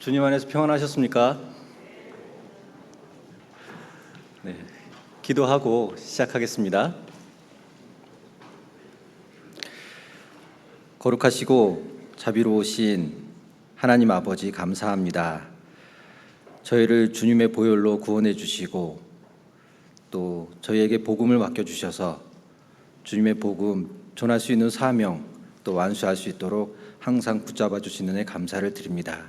주님 안에서 평안하셨습니까? 네, 기도하고 시작하겠습니다. 거룩하시고 자비로우신 하나님 아버지 감사합니다. 저희를 주님의 보혈로 구원해 주시고 또 저희에게 복음을 맡겨주셔서 주님의 복음 전할 수 있는 사명 또 완수할 수 있도록 항상 붙잡아 주시는 데 감사를 드립니다.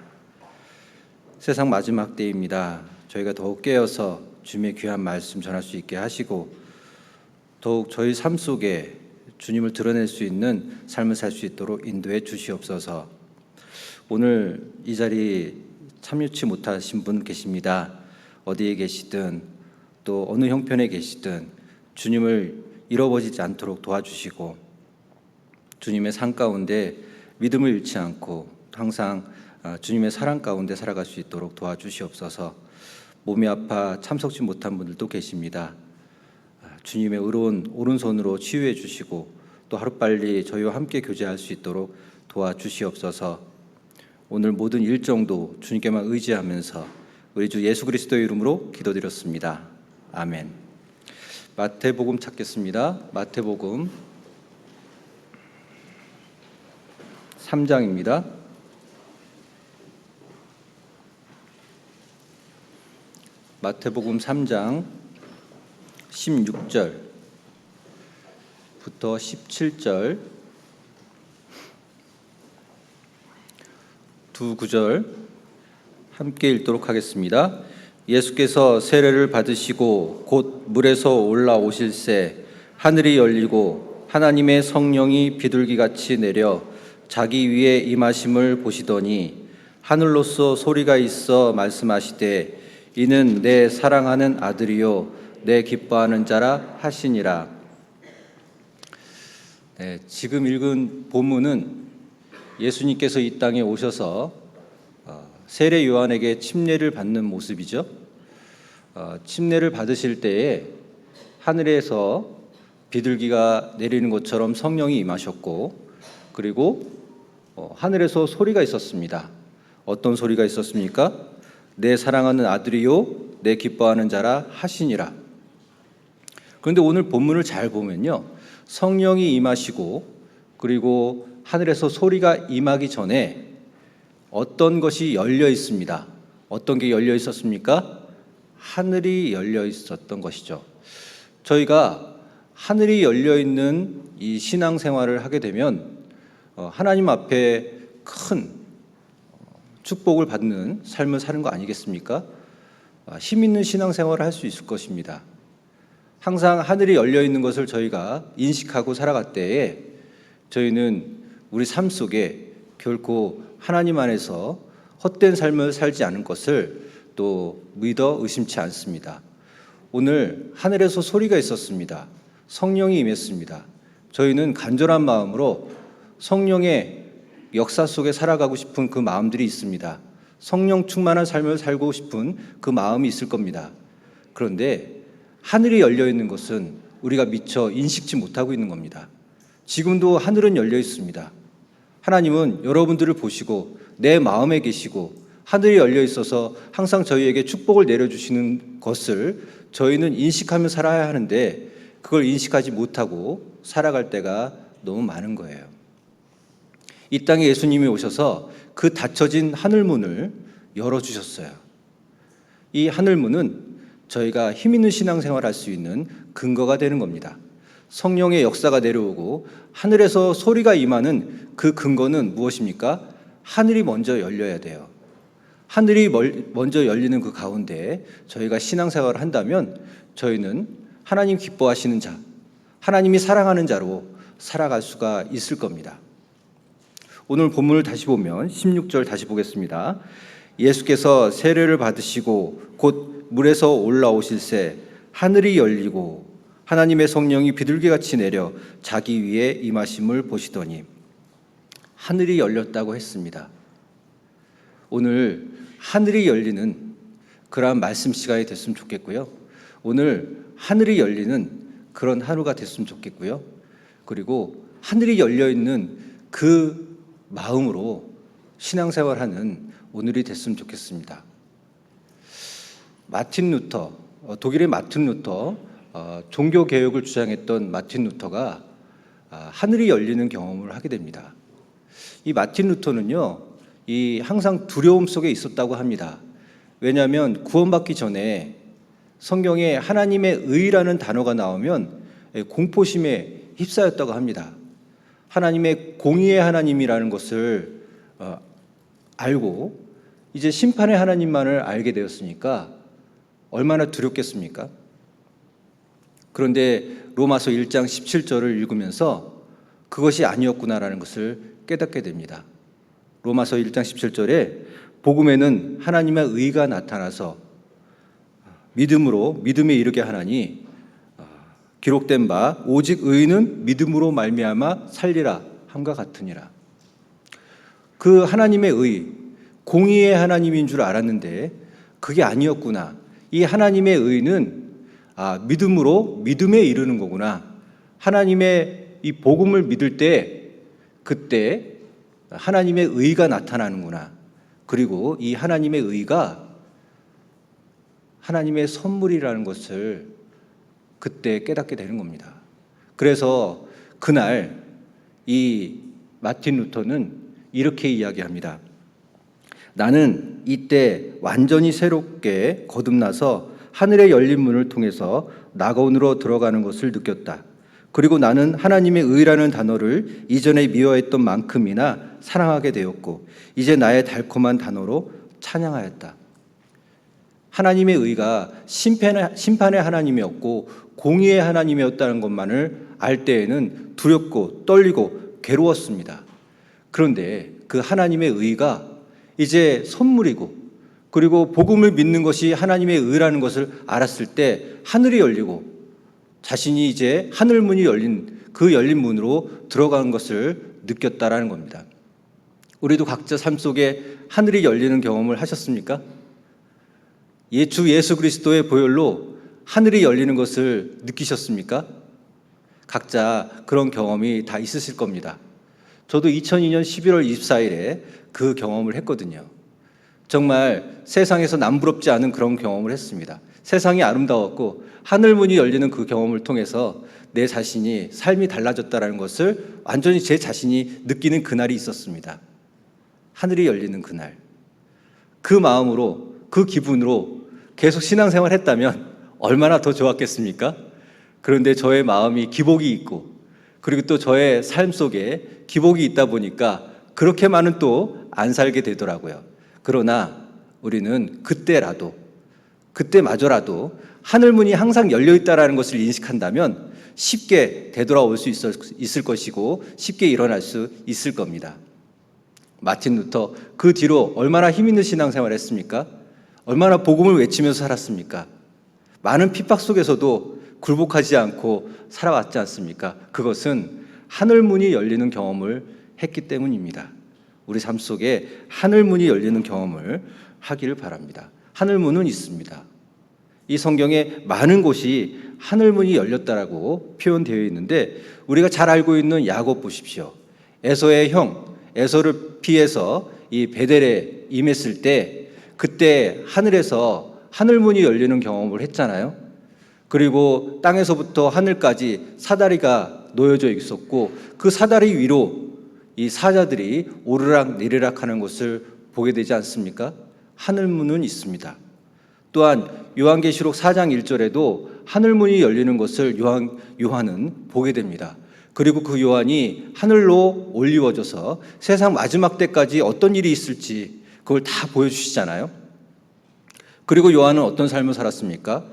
세상 마지막 때입니다. 저희가 더욱 깨어서 주님의 귀한 말씀 전할 수 있게 하시고 더욱 저희 삶 속에 주님을 드러낼 수 있는 삶을 살 수 있도록 인도해 주시옵소서. 오늘 이 자리 참여치 못하신 분 계십니다. 어디에 계시든 또 어느 형편에 계시든 주님을 잃어버리지 않도록 도와주시고 주님의 상 가운데 믿음을 잃지 않고 항상 주님의 사랑 가운데 살아갈 수 있도록 도와주시옵소서. 몸이 아파 참석지 못한 분들도 계십니다. 주님의 의로운 오른손으로 치유해 주시고 또 하루빨리 저희와 함께 교제할 수 있도록 도와주시옵소서. 오늘 모든 일정도 주님께만 의지하면서 우리 주 예수 그리스도의 이름으로 기도드렸습니다. 아멘. 마태복음 찾겠습니다. 마태복음 3장입니다. 마태복음 3장 16절부터 17절 두 구절 함께 읽도록 하겠습니다. 예수께서 세례를 받으시고 곧 물에서 올라오실새 하늘이 열리고 하나님의 성령이 비둘기같이 내려 자기 위에 임하심을 보시더니 하늘로서 소리가 있어 말씀하시되 이는 내 사랑하는 아들이요 내 기뻐하는 자라 하시니라. 네, 지금 읽은 본문은 예수님께서 이 땅에 오셔서 세례 요한에게 침례를 받는 모습이죠. 침례를 받으실 때에 하늘에서 비둘기가 내리는 것처럼 성령이 임하셨고 그리고 하늘에서 소리가 있었습니다. 어떤 소리가 있었습니까? 내 사랑하는 아들이요 내 기뻐하는 자라 하시니라. 그런데 오늘 본문을 잘 보면요, 성령이 임하시고 그리고 하늘에서 소리가 임하기 전에 어떤 것이 열려 있습니다. 어떤 게 열려 있었습니까? 하늘이 열려 있었던 것이죠. 저희가 하늘이 열려 있는 이 신앙생활을 하게 되면 하나님 앞에 큰 축복을 받는 삶을 사는 거 아니겠습니까? 힘 있는 신앙생활을 할 수 있을 것입니다. 항상 하늘이 열려 있는 것을 저희가 인식하고 살아갈 때에 저희는 우리 삶 속에 결코 하나님 안에서 헛된 삶을 살지 않은 것을 또 믿어 의심치 않습니다. 오늘 하늘에서 소리가 있었습니다. 성령이 임했습니다. 저희는 간절한 마음으로 성령의 역사 속에 살아가고 싶은 그 마음들이 있습니다. 성령 충만한 삶을 살고 싶은 그 마음이 있을 겁니다. 그런데 하늘이 열려 있는 것은 우리가 미처 인식지 못하고 있는 겁니다. 지금도 하늘은 열려 있습니다. 하나님은 여러분들을 보시고 내 마음에 계시고 하늘이 열려 있어서 항상 저희에게 축복을 내려주시는 것을 저희는 인식하며 살아야 하는데 그걸 인식하지 못하고 살아갈 때가 너무 많은 거예요. 이 땅에 예수님이 오셔서 그 닫혀진 하늘문을 열어주셨어요. 이 하늘문은 저희가 힘 있는 신앙생활을 할 수 있는 근거가 되는 겁니다. 성령의 역사가 내려오고 하늘에서 소리가 임하는 그 근거는 무엇입니까? 하늘이 먼저 열려야 돼요. 하늘이 먼저 열리는 그 가운데 저희가 신앙생활을 한다면 저희는 하나님 기뻐하시는 자, 하나님이 사랑하는 자로 살아갈 수가 있을 겁니다. 오늘 본문을 다시 보면 16절 다시 보겠습니다. 예수께서 세례를 받으시고 곧 물에서 올라오실새 하늘이 열리고 하나님의 성령이 비둘기같이 내려 자기 위에 임하심을 보시더니 하늘이 열렸다고 했습니다. 오늘 하늘이 열리는 그러한 말씀 시간이 됐으면 좋겠고요. 오늘 하늘이 열리는 그런 하루가 됐으면 좋겠고요. 그리고 하늘이 열려있는 그 마음으로 신앙생활하는 오늘이 됐으면 좋겠습니다. 마틴 루터, 독일의 마틴 루터, 종교 개혁을 주장했던 마틴 루터가 하늘이 열리는 경험을 하게 됩니다. 이 마틴 루터는요, 항상 두려움 속에 있었다고 합니다. 왜냐하면 구원받기 전에 성경에 하나님의 의라는 단어가 나오면 공포심에 휩싸였다고 합니다. 하나님의 공의의 하나님이라는 것을 알고 이제 심판의 하나님만을 알게 되었으니까 얼마나 두렵겠습니까? 그런데 로마서 1장 17절을 읽으면서 그것이 아니었구나라는 것을 깨닫게 됩니다. 로마서 1장 17절에 복음에는 하나님의 의가 나타나서 믿음으로 믿음에 이르게 하나니 기록된 바 오직 의인은 믿음으로 말미암아 살리라 함과 같으니라. 그 하나님의 의, 공의의 하나님인 줄 알았는데 그게 아니었구나. 이 하나님의 의는 믿음으로 믿음에 이르는 거구나. 하나님의 이 복음을 믿을 때 그때 하나님의 의가 나타나는구나. 그리고 이 하나님의 의가 하나님의 선물이라는 것을 그때 깨닫게 되는 겁니다. 그래서 그날 이 마틴 루터는 이렇게 이야기합니다. 나는 이때 완전히 새롭게 거듭나서 하늘의 열린 문을 통해서 낙원으로 들어가는 것을 느꼈다. 그리고 나는 하나님의 의라는 단어를 이전에 미워했던 만큼이나 사랑하게 되었고 이제 나의 달콤한 단어로 찬양하였다. 하나님의 의가 심판의 하나님이었고 공의의 하나님이었다는 것만을 알 때에는 두렵고 떨리고 괴로웠습니다. 그런데 그 하나님의 의가 이제 선물이고 그리고 복음을 믿는 것이 하나님의 의라는 것을 알았을 때 하늘이 열리고 자신이 이제 하늘 문이 열린 그 열린 문으로 들어가는 것을 느꼈다라는 겁니다. 우리도 각자 삶 속에 하늘이 열리는 경험을 하셨습니까? 주 예수 그리스도의 보혈로 하늘이 열리는 것을 느끼셨습니까? 각자 그런 경험이 다 있으실 겁니다. 저도 2002년 11월 24일에 그 경험을 했거든요. 정말 세상에서 남부럽지 않은 그런 경험을 했습니다. 세상이 아름다웠고 하늘문이 열리는 그 경험을 통해서 내 자신이 삶이 달라졌다는 것을 완전히 제 자신이 느끼는 그날이 있었습니다. 하늘이 열리는 그날. 그 마음으로 그 기분으로 계속 신앙생활 했다면 얼마나 더 좋았겠습니까? 그런데 저의 마음이 기복이 있고 그리고 또 저의 삶 속에 기복이 있다 보니까 그렇게만은 또 안 살게 되더라고요. 그러나 우리는 그때마저라도 하늘문이 항상 열려있다는 것을 인식한다면 쉽게 되돌아올 수 있을 것이고 쉽게 일어날 수 있을 겁니다. 마틴 루터 그 뒤로 얼마나 힘있는 신앙생활을 했습니까? 얼마나 복음을 외치면서 살았습니까? 많은 핍박 속에서도 굴복하지 않고 살아왔지 않습니까? 그것은 하늘문이 열리는 경험을 했기 때문입니다. 우리 삶 속에 하늘문이 열리는 경험을 하기를 바랍니다. 하늘문은 있습니다. 이 성경에 많은 곳이 하늘문이 열렸다라고 표현되어 있는데 우리가 잘 알고 있는 야곱 보십시오. 에서의 형 에서를 피해서 이 베델에 임했을 때 그때 하늘에서 하늘문이 열리는 경험을 했잖아요. 그리고 땅에서부터 하늘까지 사다리가 놓여져 있었고 그 사다리 위로 이 사자들이 오르락 내리락 하는 것을 보게 되지 않습니까? 하늘문은 있습니다. 또한 요한계시록 4장 1절에도 하늘문이 열리는 것을 요한은 보게 됩니다. 그리고 그 요한이 하늘로 올리워져서 세상 마지막 때까지 어떤 일이 있을지 그걸 다 보여주시잖아요. 그리고 요한은 어떤 삶을 살았습니까?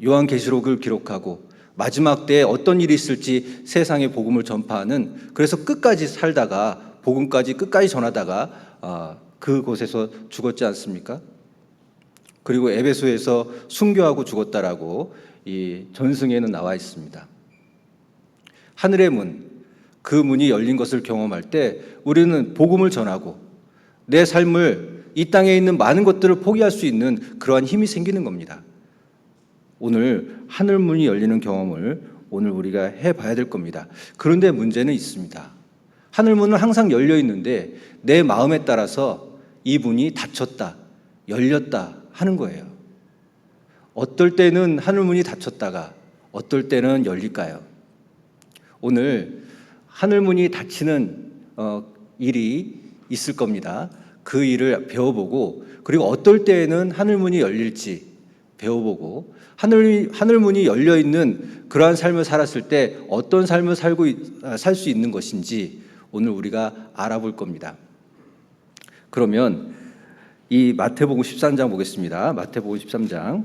요한계시록을 기록하고 마지막 때에 어떤 일이 있을지 세상에 복음을 전파하는 그래서 끝까지 살다가 복음까지 끝까지 전하다가 그곳에서 죽었지 않습니까? 그리고 에베소에서 순교하고 죽었다라고 이 전승에는 나와 있습니다. 하늘의 문, 그 문이 열린 것을 경험할 때 우리는 복음을 전하고 내 삶을 이 땅에 있는 많은 것들을 포기할 수 있는 그러한 힘이 생기는 겁니다. 오늘 하늘문이 열리는 경험을 오늘 우리가 해봐야 될 겁니다. 그런데 문제는 있습니다. 하늘문은 항상 열려 있는데 내 마음에 따라서 이 문이 닫혔다, 열렸다 하는 거예요. 어떨 때는 하늘문이 닫혔다가 어떨 때는 열릴까요? 오늘 하늘문이 닫히는 일이 있을 겁니다. 그 일을 배워보고, 그리고 어떨 때에는 하늘문이 열릴지 배워보고, 하늘문이 열려있는 그러한 삶을 살았을 때 어떤 삶을 살 수 있는 것인지 오늘 우리가 알아볼 겁니다. 그러면 이 마태복음 13장 보겠습니다. 마태복음 13장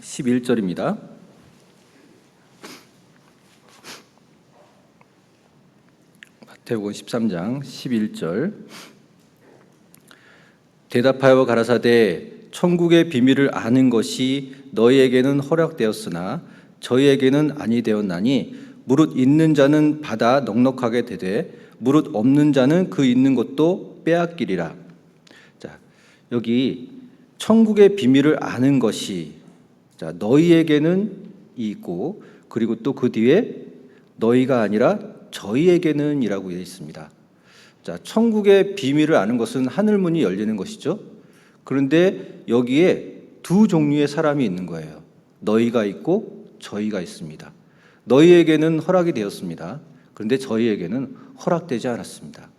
11절입니다. 마태복음 13장 11절. 대답하여 가라사대 천국의 비밀을 아는 것이 너희에게는 허락되었으나 저희에게는 아니 되었나니 무릇 있는 자는 받아 넉넉하게 되되 무릇 없는 자는 그 있는 것도 빼앗기리라. 자, 여기 천국의 비밀을 아는 것이, 자, 너희에게는 있고, 그리고 또 그 뒤에 너희가 아니라 저희에게는 이라고 되어 있습니다. 자, 천국의 비밀을 아는 것은 하늘문이 열리는 것이죠. 그런데 여기에 두 종류의 사람이 있는 거예요. 너희가 있고 저희가 있습니다. 너희에게는 허락이 되었습니다. 그런데 저희에게는 허락되지 않았습니다.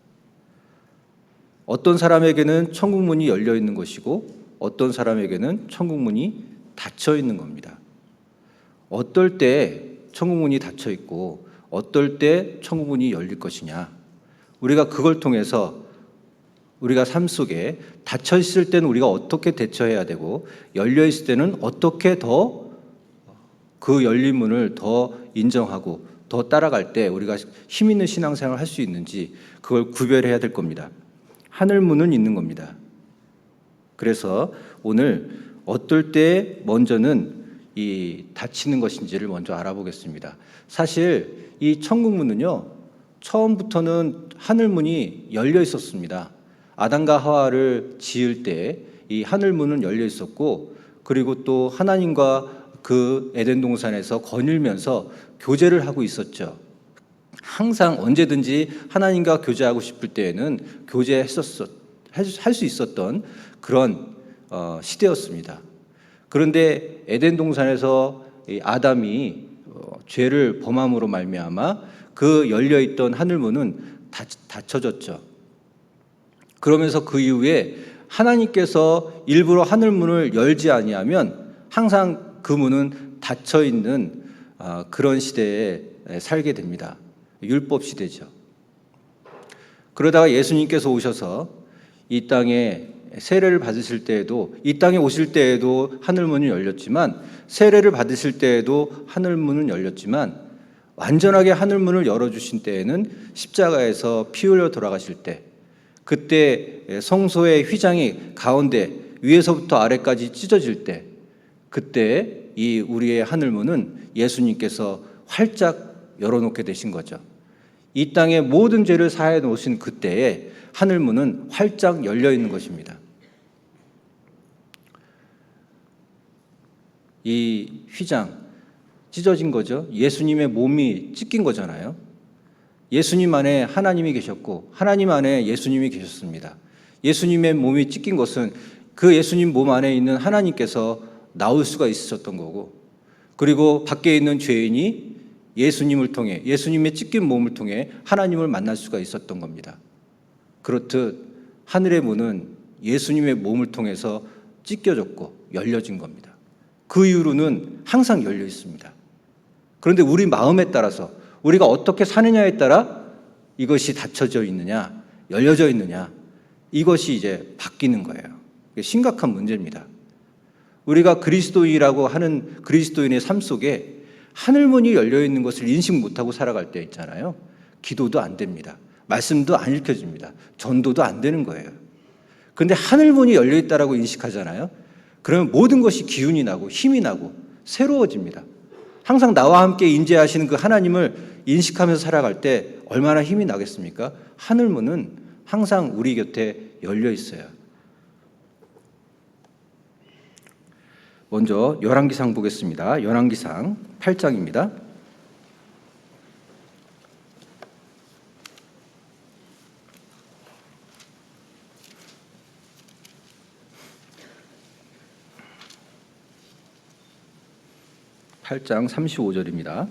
어떤 사람에게는 천국문이 열려 있는 것이고 어떤 사람에게는 천국문이 닫혀 있는 겁니다. 어떨 때 천국문이 닫혀 있고 어떨 때 천국문이 열릴 것이냐, 우리가 그걸 통해서 우리가 삶 속에 닫혀 있을 때는 우리가 어떻게 대처해야 되고 열려 있을 때는 어떻게 더 그 열린 문을 더 인정하고 더 따라갈 때 우리가 힘 있는 신앙생활을 할 수 있는지 그걸 구별해야 될 겁니다. 하늘문은 있는 겁니다. 그래서 오늘 어떨 때 먼저는 이 닫히는 것인지를 먼저 알아보겠습니다. 사실 이 천국문은요, 처음부터는 하늘문이 열려 있었습니다. 아담과 하와를 지을 때 이 하늘문은 열려 있었고, 그리고 또 하나님과 그 에덴 동산에서 거닐면서 교제를 하고 있었죠. 항상 언제든지 하나님과 교제하고 싶을 때에는 할 수 있었던 그런 시대였습니다. 그런데 에덴 동산에서 아담이 죄를 범함으로 말미암아 그 열려있던 하늘문은 닫혀졌죠. 그러면서 그 이후에 하나님께서 일부러 하늘문을 열지 아니하면 항상 그 문은 닫혀 있는 그런 시대에 살게 됩니다. 율법 시대죠. 그러다가 예수님께서 오셔서 이 땅에 세례를 받으실 때에도, 이 땅에 오실 때에도 하늘문이 열렸지만, 세례를 받으실 때에도 하늘문은 열렸지만, 완전하게 하늘문을 열어주신 때에는 십자가에서 피 흘려 돌아가실 때, 그때 성소의 휘장이 가운데 위에서부터 아래까지 찢어질 때, 그때 이 우리의 하늘문은 예수님께서 활짝 열어놓게 되신 거죠. 이 땅의 모든 죄를 사해 놓으신 그때에 하늘문은 활짝 열려 있는 것입니다. 이 휘장 찢어진 거죠. 예수님의 몸이 찢긴 거잖아요. 예수님 안에 하나님이 계셨고 하나님 안에 예수님이 계셨습니다. 예수님의 몸이 찢긴 것은 그 예수님 몸 안에 있는 하나님께서 나올 수가 있으셨던 거고, 그리고 밖에 있는 죄인이 예수님을 통해, 예수님의 찢긴 몸을 통해 하나님을 만날 수가 있었던 겁니다. 그렇듯 하늘의 문은 예수님의 몸을 통해서 찢겨졌고 열려진 겁니다. 그 이후로는 항상 열려 있습니다. 그런데 우리 마음에 따라서 우리가 어떻게 사느냐에 따라 이것이 닫혀져 있느냐, 열려져 있느냐, 이것이 이제 바뀌는 거예요. 이게 심각한 문제입니다. 우리가 그리스도인이라고 하는 그리스도인의 삶 속에 하늘문이 열려 있는 것을 인식 못하고 살아갈 때 있잖아요. 기도도 안 됩니다. 말씀도 안 읽혀집니다. 전도도 안 되는 거예요. 그런데 하늘문이 열려 있다라고 인식하잖아요. 그러면 모든 것이 기운이 나고 힘이 나고 새로워집니다. 항상 나와 함께 임재하시는 그 하나님을 인식하면서 살아갈 때 얼마나 힘이 나겠습니까? 하늘문은 항상 우리 곁에 열려 있어요. 먼저 열왕기상 보겠습니다. 열왕기상 8장입니다. (8장) 35절입니다.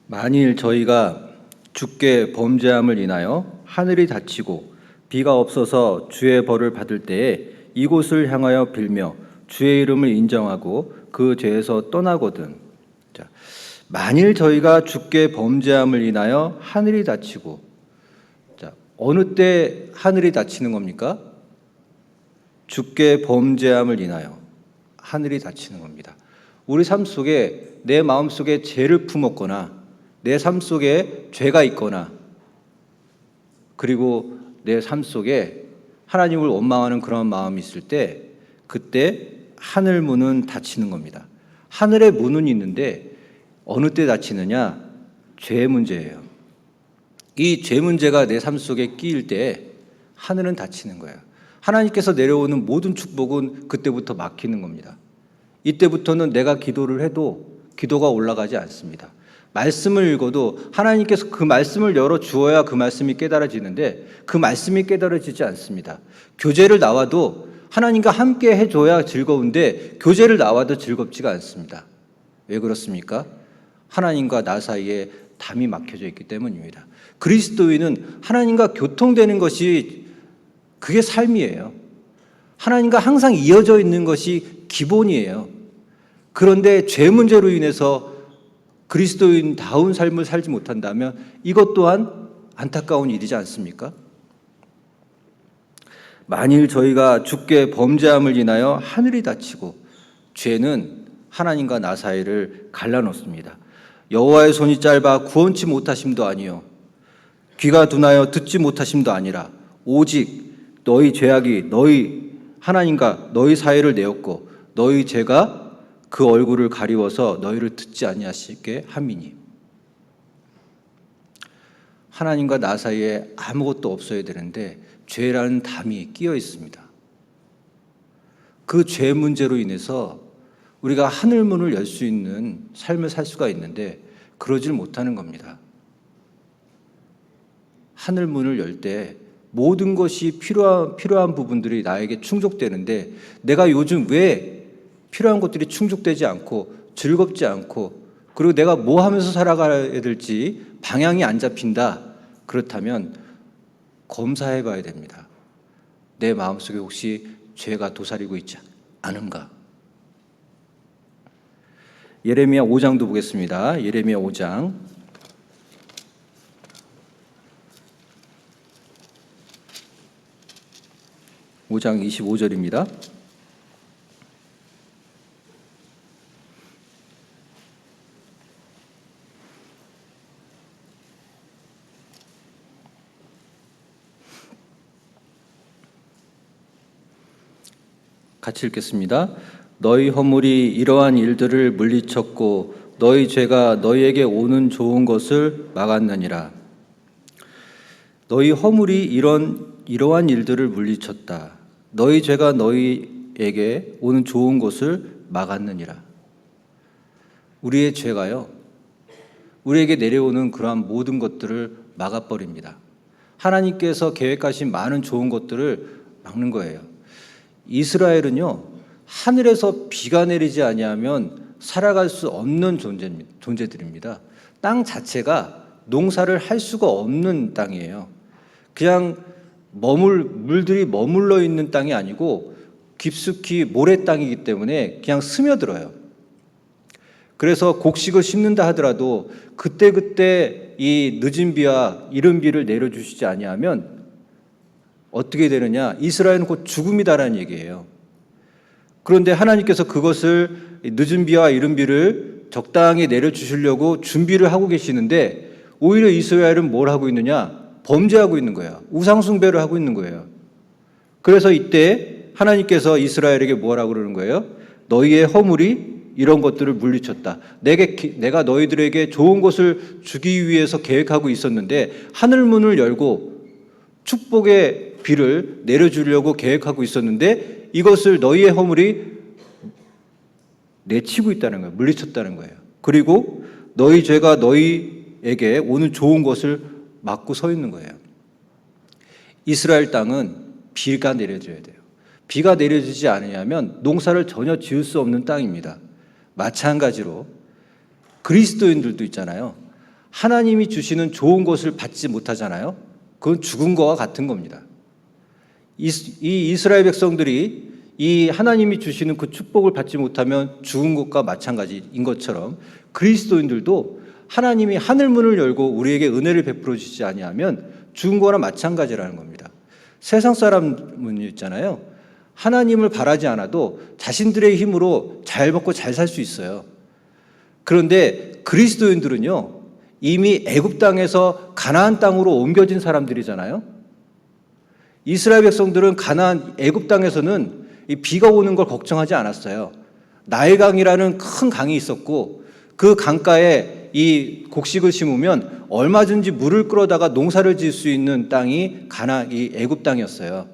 만일 저희가 주께 범죄함을 인하여 하늘이 닫히고 비가 없어서 주의 벌을 받을 때에 이곳을 향하여 빌며 주의 이름을 인정하고 그 죄에서 떠나거든. 자, 만일 저희가 주께 범죄함을 인하여 하늘이 닫히고, 자, 어느 때 하늘이 닫히는 겁니까? 주께 범죄함을 인하여 하늘이 닫히는 겁니다. 우리 삶 속에 내 마음 속에 죄를 품었거나 내 삶 속에 죄가 있거나 그리고 내 삶 속에 하나님을 원망하는 그런 마음이 있을 때 그때 하늘 문은 닫히는 겁니다. 하늘의 문은 있는데 어느 때 닫히느냐? 죄 문제예요. 이 죄 문제가 내 삶 속에 끼일 때 하늘은 닫히는 거예요. 하나님께서 내려오는 모든 축복은 그때부터 막히는 겁니다. 이때부터는 내가 기도를 해도 기도가 올라가지 않습니다. 말씀을 읽어도 하나님께서 그 말씀을 열어 주어야 그 말씀이 깨달아지는데 그 말씀이 깨달아지지 않습니다. 교제를 나와도 하나님과 함께 해줘야 즐거운데 교제를 나와도 즐겁지가 않습니다. 왜 그렇습니까? 하나님과 나 사이에 담이 막혀져 있기 때문입니다. 그리스도인은 하나님과 교통되는 것이 그게 삶이에요. 하나님과 항상 이어져 있는 것이 기본이에요. 그런데 죄 문제로 인해서 그리스도인다운 삶을 살지 못한다면 이것 또한 안타까운 일이지 않습니까? 만일 저희가 주께 범죄함을 인하여 하늘이 닫히고 죄는 하나님과 나 사이를 갈라놓습니다. 여호와의 손이 짧아 구원치 못하심도 아니요 귀가 둔하여 듣지 못하심도 아니라 오직 너희 죄악이 너희 하나님과 너희 사이를 내었고 너희 죄가 그 얼굴을 가리워서 너희를 듣지 아니하시게 함이니. 하나님과 나 사이에 아무것도 없어야 되는데 죄라는 담이 끼어 있습니다. 그 죄 문제로 인해서 우리가 하늘문을 열 수 있는 삶을 살 수가 있는데 그러질 못하는 겁니다. 하늘문을 열 때 모든 것이 필요한 부분들이 나에게 충족되는데 내가 요즘 왜 필요한 것들이 충족되지 않고 즐겁지 않고 그리고 내가 뭐 하면서 살아가야 될지 방향이 안 잡힌다. 그렇다면 검사해 봐야 됩니다. 내 마음속에 혹시 죄가 도사리고 있지 않은가? 예레미야 5장도 보겠습니다. 예레미야 5장 5장 25절입니다. 같이 읽겠습니다. 너희 허물이 이러한 일들을 물리쳤고 너희 죄가 너희에게 오는 좋은 것을 막았느니라. 너희 허물이 이러한 일들을 물리쳤다. 너희 죄가 너희에게 오는 좋은 것을 막았느니라. 우리의 죄가요, 우리에게 내려오는 그러한 모든 것들을 막아버립니다. 하나님께서 계획하신 많은 좋은 것들을 막는 거예요. 이스라엘은요, 하늘에서 비가 내리지 아니하면 살아갈 수 없는 존재들입니다. 땅 자체가 농사를 할 수가 없는 땅이에요. 그냥 물들이 머물러 있는 땅이 아니고 깊숙이 모래 땅이기 때문에 그냥 스며들어요. 그래서 곡식을 심는다 하더라도 그때그때 이 늦은 비와 이른 비를 내려주시지 아니하면 어떻게 되느냐? 이스라엘은 곧 죽음이다라는 얘기예요. 그런데 하나님께서 그것을 늦은 비와 이른 비를 적당히 내려주시려고 준비를 하고 계시는데 오히려 이스라엘은 뭘 하고 있느냐? 범죄하고 있는 거예요. 우상숭배를 하고 있는 거예요. 그래서 이때 하나님께서 이스라엘에게 뭐라고 그러는 거예요? 너희의 허물이 이런 것들을 물리쳤다. 내가 너희들에게 좋은 것을 주기 위해서 계획하고 있었는데 하늘문을 열고 축복의 비를 내려주려고 계획하고 있었는데 이것을 너희의 허물이 내치고 있다는 거예요. 물리쳤다는 거예요. 그리고 너희 죄가 너희에게 오는 좋은 것을 막고 서 있는 거예요. 이스라엘 땅은 비가 내려줘야 돼요. 비가 내려지지 않으면 농사를 전혀 지을 수 없는 땅입니다. 마찬가지로 그리스도인들도 있잖아요. 하나님이 주시는 좋은 것을 받지 못하잖아요. 그건 죽은 거와 같은 겁니다. 이 이스라엘 백성들이 이 하나님이 주시는 그 축복을 받지 못하면 죽은 것과 마찬가지인 것처럼 그리스도인들도 하나님이 하늘문을 열고 우리에게 은혜를 베풀어 주시지 아니하면 죽은 거랑 마찬가지라는 겁니다. 세상 사람은 있잖아요. 하나님을 바라지 않아도 자신들의 힘으로 잘 먹고 잘 살 수 있어요. 그런데 그리스도인들은요, 이미 애굽 땅에서 가나안 땅으로 옮겨진 사람들이잖아요. 이스라엘 백성들은 애굽 땅에서는 이 비가 오는 걸 걱정하지 않았어요. 나일강이라는 큰 강이 있었고 그 강가에 이 곡식을 심으면 얼마든지 물을 끌어다가 농사를 지을 수 있는 땅이 이 애굽 땅이었어요.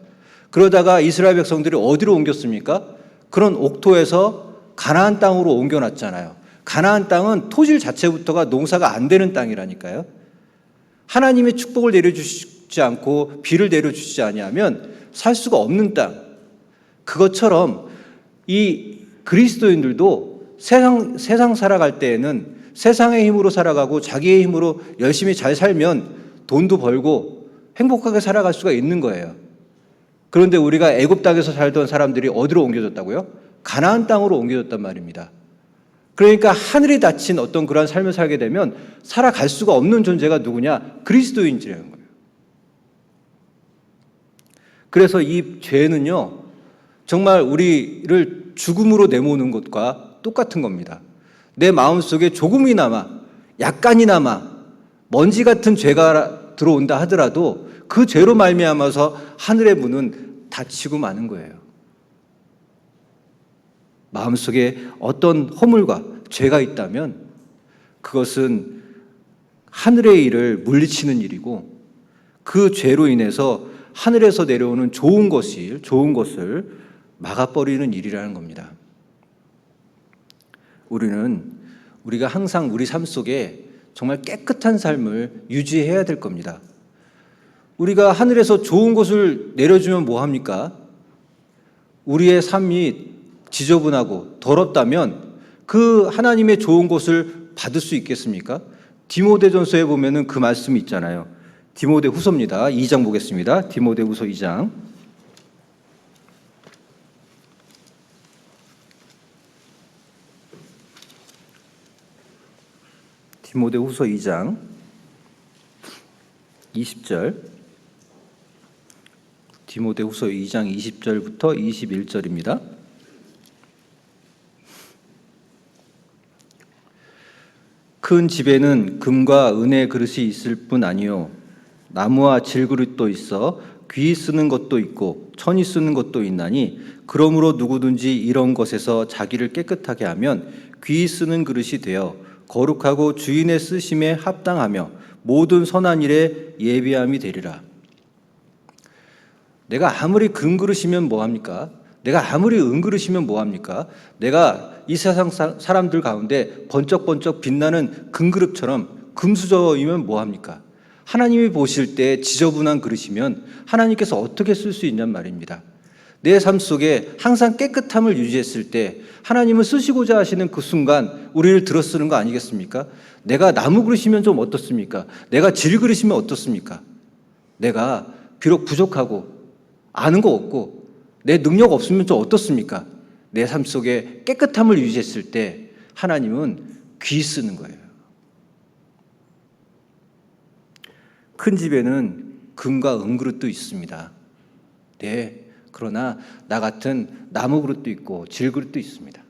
그러다가 이스라엘 백성들이 어디로 옮겼습니까? 그런 옥토에서 가나안 땅으로 옮겨놨잖아요. 가나안 땅은 토질 자체부터가 농사가 안 되는 땅이라니까요. 하나님의 축복을 내려주시지 않고 비를 내려주시지 아니하면 살 수가 없는 땅. 그것처럼 이 그리스도인들도 세상 살아갈 때에는 세상의 힘으로 살아가고 자기의 힘으로 열심히 잘 살면 돈도 벌고 행복하게 살아갈 수가 있는 거예요. 그런데 우리가 애굽 땅에서 살던 사람들이 어디로 옮겨졌다고요? 가나안 땅으로 옮겨졌단 말입니다. 그러니까 하늘이 닫힌 어떤 그런 삶을 살게 되면 살아갈 수가 없는 존재가 누구냐? 그리스도인이라는 거예요. 그래서 이 죄는요, 정말 우리를 죽음으로 내모는 것과 똑같은 겁니다. 내 마음속에 조금이나마, 약간이나마 먼지 같은 죄가 들어온다 하더라도 그 죄로 말미암아서 하늘의 문은 닫히고 마는 거예요. 마음속에 어떤 허물과 죄가 있다면 그것은 하늘의 일을 물리치는 일이고 그 죄로 인해서 하늘에서 내려오는 좋은 것을 막아버리는 일이라는 겁니다. 우리가 항상 우리 삶 속에 정말 깨끗한 삶을 유지해야 될 겁니다. 우리가 하늘에서 좋은 것을 내려주면 뭐합니까? 우리의 삶이 지저분하고 더럽다면 그 하나님의 좋은 것을 받을 수 있겠습니까? 디모데전서에 보면은 그 말씀이 있잖아요. 디모데후서입니다. 2장 보겠습니다. 디모데후서 2장. 디모데후서 2장 20절. 디모데후서 2장 20절부터 21절입니다. 큰 집에는 금과 은의 그릇이 있을 뿐 아니요 나무와 질그릇도 있어 귀 쓰는 것도 있고 천이 쓰는 것도 있나니 그러므로 누구든지 이런 것에서 자기를 깨끗하게 하면 귀 쓰는 그릇이 되어 거룩하고 주인의 쓰심에 합당하며 모든 선한 일에 예비함이 되리라. 내가 아무리 금그릇이면 뭐합니까? 내가 아무리 은그릇이면 뭐합니까? 내가 이 세상 사람들 가운데 번쩍번쩍 빛나는 금그릇처럼 금수저이면 뭐합니까? 하나님이 보실 때 지저분한 그릇이면 하나님께서 어떻게 쓸 수 있냔 말입니다. 내 삶 속에 항상 깨끗함을 유지했을 때 하나님은 쓰시고자 하시는 그 순간 우리를 들어 쓰는 거 아니겠습니까? 내가 나무 그릇이면 좀 어떻습니까? 내가 질 그릇이면 어떻습니까? 내가 비록 부족하고 아는 거 없고 내 능력 없으면 좀 어떻습니까? 내 삶 속에 깨끗함을 유지했을 때 하나님은 귀 쓰는 거예요. 큰 집에는 금과 은그릇도 있습니다. 네, 그러나 나 같은 나무 그릇도 있고 질 그릇도 있습니다.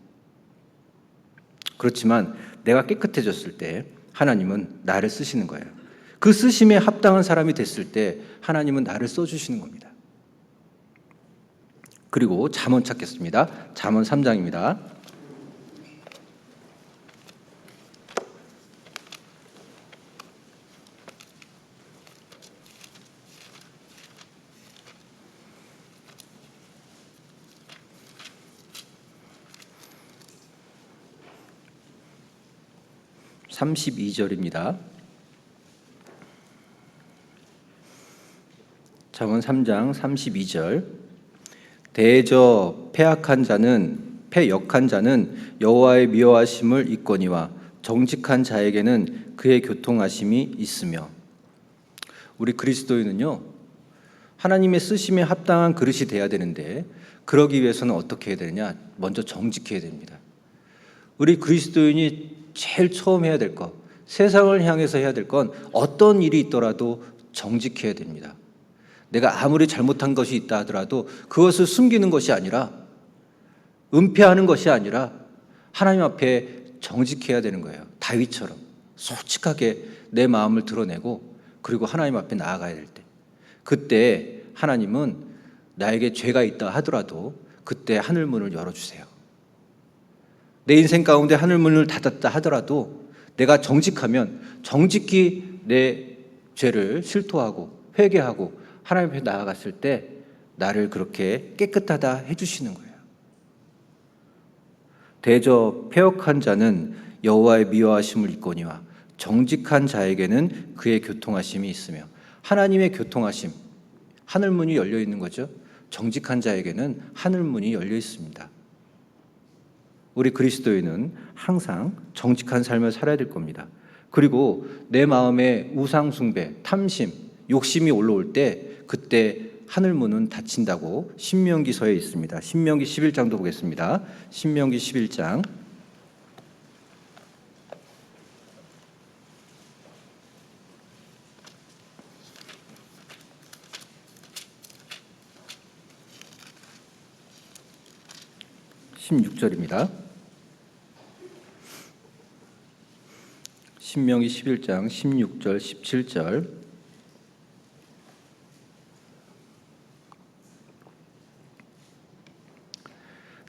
그렇지만 내가 깨끗해졌을 때 하나님은 나를 쓰시는 거예요. 그 쓰심에 합당한 사람이 됐을 때 하나님은 나를 써주시는 겁니다. 그리고 잠언 찾겠습니다. 잠언 3장입니다. 32절입니다. 잠언 3장 32절. 대저 패역한 자는 여호와의 미워하심을 잊거니와 정직한 자에게는 그의 교통하심이 있으며. 우리 그리스도인은요, 하나님의 쓰심에 합당한 그릇이 돼야 되는데, 그러기 위해서는 어떻게 해야 되느냐? 먼저 정직해야 됩니다. 우리 그리스도인이 제일 처음 해야 될 것, 세상을 향해서 해야 될 건 어떤 일이 있더라도 정직해야 됩니다. 내가 아무리 잘못한 것이 있다 하더라도 그것을 숨기는 것이 아니라, 은폐하는 것이 아니라 하나님 앞에 정직해야 되는 거예요. 다윗처럼 솔직하게 내 마음을 드러내고, 그리고 하나님 앞에 나아가야 될 때, 그때 하나님은 나에게 죄가 있다 하더라도 그때 하늘문을 열어주세요. 내 인생 가운데 하늘문을 닫았다 하더라도 내가 정직하면 정직히 내 죄를 실토하고 회개하고 하나님 앞에 나아갔을 때 나를 그렇게 깨끗하다 해주시는 거예요. 대저 패역한 자는 여호와의 미워하심을 잊거니와 정직한 자에게는 그의 교통하심이 있으며. 하나님의 교통하심, 하늘문이 열려 있는 거죠. 정직한 자에게는 하늘문이 열려 있습니다. 우리 그리스도인은 항상 정직한 삶을 살아야 될 겁니다. 그리고 내 마음에 우상 숭배, 탐심, 욕심이 올라올 때 그때 하늘문은 닫힌다고 신명기서에 있습니다. 신명기 11장도 보겠습니다. 신명기 11장 16절입니다. 신명기 11장 16절 17절.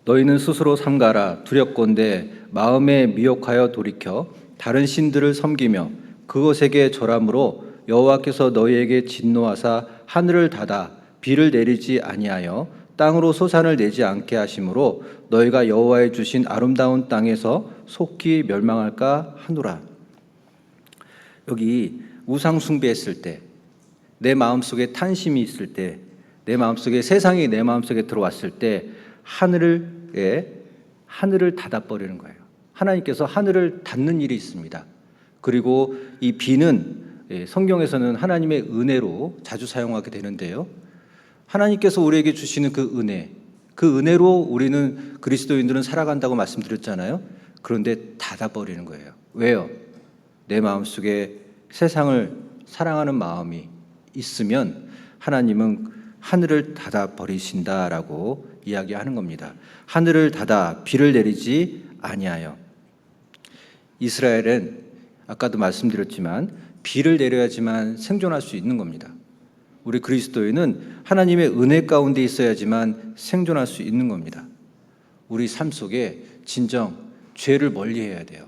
너희는 스스로 삼가라. 두렵건대 마음에 미혹하여 돌이켜 다른 신들을 섬기며 그것에게 절함으로 여호와께서 너희에게 진노하사 하늘을 닫아 비를 내리지 아니하여 땅으로 소산을 내지 않게 하심으로 너희가 여호와의 주신 아름다운 땅에서 속히 멸망할까 하노라. 여기 우상 숭배했을 때, 내 마음속에 탄심이 있을 때, 내 마음속에 세상이 내 마음속에 들어왔을 때 하늘을 닫아버리는 거예요. 하나님께서 하늘을 닫는 일이 있습니다. 그리고 이 비는 성경에서는 하나님의 은혜로 자주 사용하게 되는데요. 하나님께서 우리에게 주시는 그 은혜로 우리는 그리스도인들은 살아간다고 말씀드렸잖아요. 그런데 닫아버리는 거예요. 왜요? 내 마음속에 세상을 사랑하는 마음이 있으면 하나님은 하늘을 닫아버리신다라고 이야기하는 겁니다. 하늘을 닫아 비를 내리지 아니하여. 이스라엘은 아까도 말씀드렸지만 비를 내려야지만 생존할 수 있는 겁니다. 우리 그리스도인은 하나님의 은혜 가운데 있어야지만 생존할 수 있는 겁니다. 우리 삶 속에 진정 죄를 멀리해야 돼요.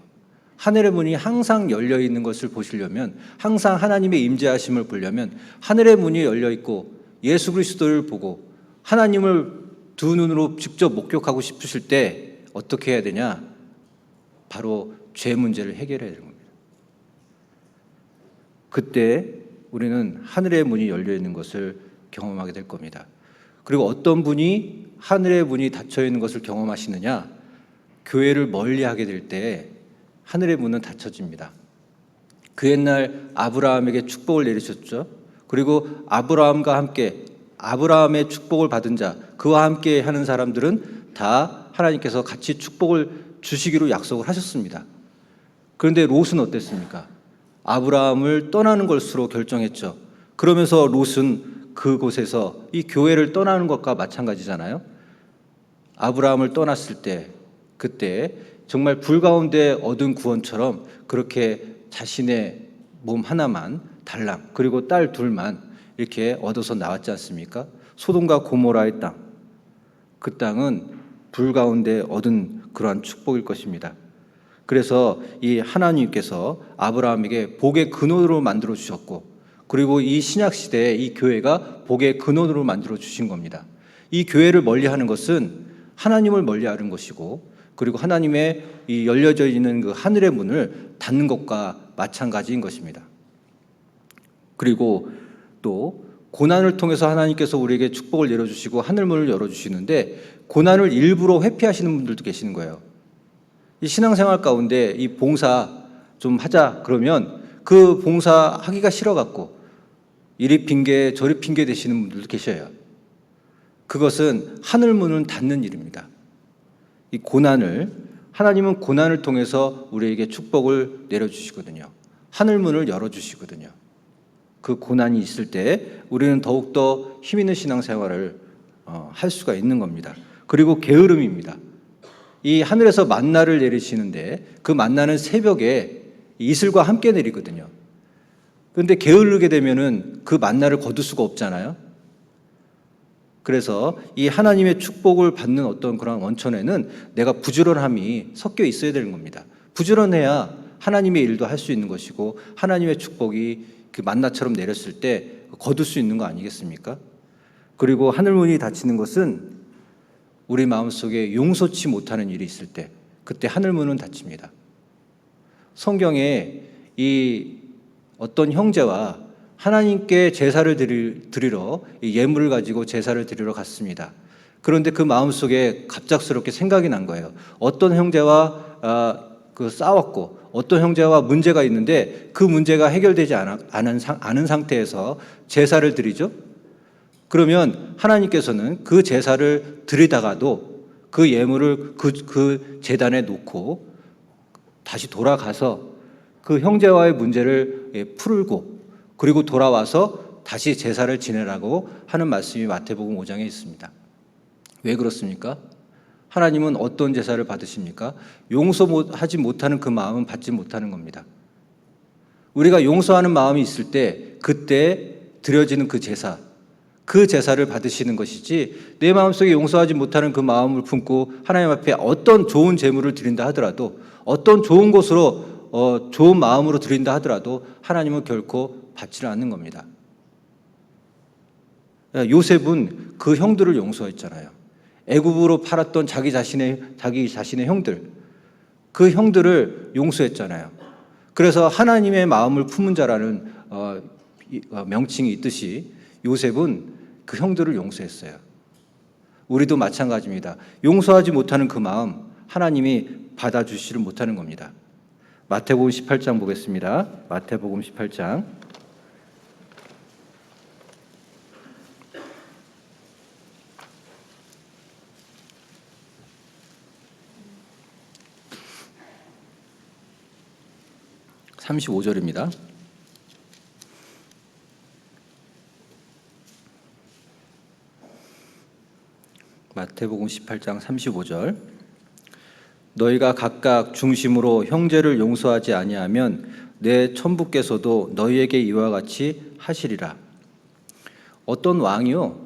하늘의 문이 항상 열려 있는 것을 보시려면, 항상 하나님의 임재하심을 보려면 하늘의 문이 열려 있고 예수 그리스도를 보고 하나님을 두 눈으로 직접 목격하고 싶으실 때 어떻게 해야 되냐? 바로 죄 문제를 해결해야 되는 겁니다. 그때 우리는 하늘의 문이 열려 있는 것을 경험하게 될 겁니다. 그리고 어떤 분이 하늘의 문이 닫혀 있는 것을 경험하시느냐? 교회를 멀리하게 될 때 하늘의 문은 닫혀집니다. 그 옛날 아브라함에게 축복을 내리셨죠. 그리고 아브라함과 함께 아브라함의 축복을 받은 자, 그와 함께 하는 사람들은 다 하나님께서 같이 축복을 주시기로 약속을 하셨습니다. 그런데 롯은 어땠습니까? 아브라함을 떠나는 것으로 결정했죠. 그러면서 롯은 그곳에서 이 교회를 떠나는 것과 마찬가지잖아요. 아브라함을 떠났을 때, 그때 정말 불 가운데 얻은 구원처럼 그렇게 자신의 몸 하나만 달랑, 그리고 딸 둘만 이렇게 얻어서 나왔지 않습니까? 소돔과 고모라의 땅, 그 땅은 불 가운데 얻은 그러한 축복일 것입니다. 그래서 이 하나님께서 아브라함에게 복의 근원으로 만들어 주셨고, 그리고 이 신약 시대에 이 교회가 복의 근원으로 만들어 주신 겁니다. 이 교회를 멀리하는 것은 하나님을 멀리하는 것이고, 그리고 하나님의 이 열려져 있는 그 하늘의 문을 닫는 것과 마찬가지인 것입니다. 그리고 또 고난을 통해서 하나님께서 우리에게 축복을 내려주시고 하늘문을 열어주시는데 고난을 일부러 회피하시는 분들도 계시는 거예요. 이 신앙생활 가운데 이 봉사 좀 하자 그러면 그 봉사 하기가 싫어갖고 이리 핑계 저리 핑계 대시는 분들도 계셔요. 그것은 하늘문을 닫는 일입니다. 이 고난을 하나님은 고난을 통해서 우리에게 축복을 내려주시거든요. 하늘문을 열어주시거든요. 그 고난이 있을 때 우리는 더욱더 힘있는 신앙생활을 할 수가 있는 겁니다. 그리고 게으름입니다. 이 하늘에서 만나를 내리시는데 그 만나는 새벽에 이슬과 함께 내리거든요. 그런데 게으르게 되면은 그 만나를 거둘 수가 없잖아요. 그래서 이 하나님의 축복을 받는 어떤 그런 원천에는 내가 부지런함이 섞여 있어야 되는 겁니다. 부지런해야 하나님의 일도 할 수 있는 것이고 하나님의 축복이 그 만나처럼 내렸을 때 거둘 수 있는 거 아니겠습니까? 그리고 하늘문이 닫히는 것은 우리 마음속에 용서치 못하는 일이 있을 때 그때 하늘문은 닫힙니다. 성경에 이 어떤 형제와 하나님께 제사를 드리러 예물을 가지고 제사를 드리러 갔습니다. 그런데 그 마음속에 갑작스럽게 생각이 난 거예요. 어떤 형제와 싸웠고 어떤 형제와 문제가 있는데 그 문제가 해결되지 않은 상태에서 제사를 드리죠. 그러면 하나님께서는 그 제사를 드리다가도 그 예물을 그 제단에 놓고 다시 돌아가서 그 형제와의 문제를 풀고 그리고 돌아와서 다시 제사를 지내라고 하는 말씀이 마태복음 5장에 있습니다. 왜 그렇습니까? 하나님은 어떤 제사를 받으십니까? 용서하지 못하는 그 마음은 받지 못하는 겁니다. 우리가 용서하는 마음이 있을 때 그때 드려지는 그 제사를 받으시는 것이지 내 마음속에 용서하지 못하는 그 마음을 품고 하나님 앞에 어떤 좋은 제물을 드린다 하더라도 어떤 좋은 곳으로 좋은 마음으로 드린다 하더라도 하나님은 결코 받지를 않는 겁니다. 요셉은 그 형들을 용서했잖아요. 애굽으로 팔았던 자기 자신의 형들, 그 형들을 용서했잖아요. 그래서 하나님의 마음을 품은 자라는 명칭이 있듯이 요셉은 그 형들을 용서했어요. 우리도 마찬가지입니다. 용서하지 못하는 그 마음 하나님이 받아주지를 못하는 겁니다. 마태복음 18장 보겠습니다. 마태복음 18장 35절입니다. 마태복음 18장 35절. 너희가 각각 중심으로 형제를 용서하지 아니하면 내 천부께서도 너희에게 이와 같이 하시리라. 어떤 왕이요,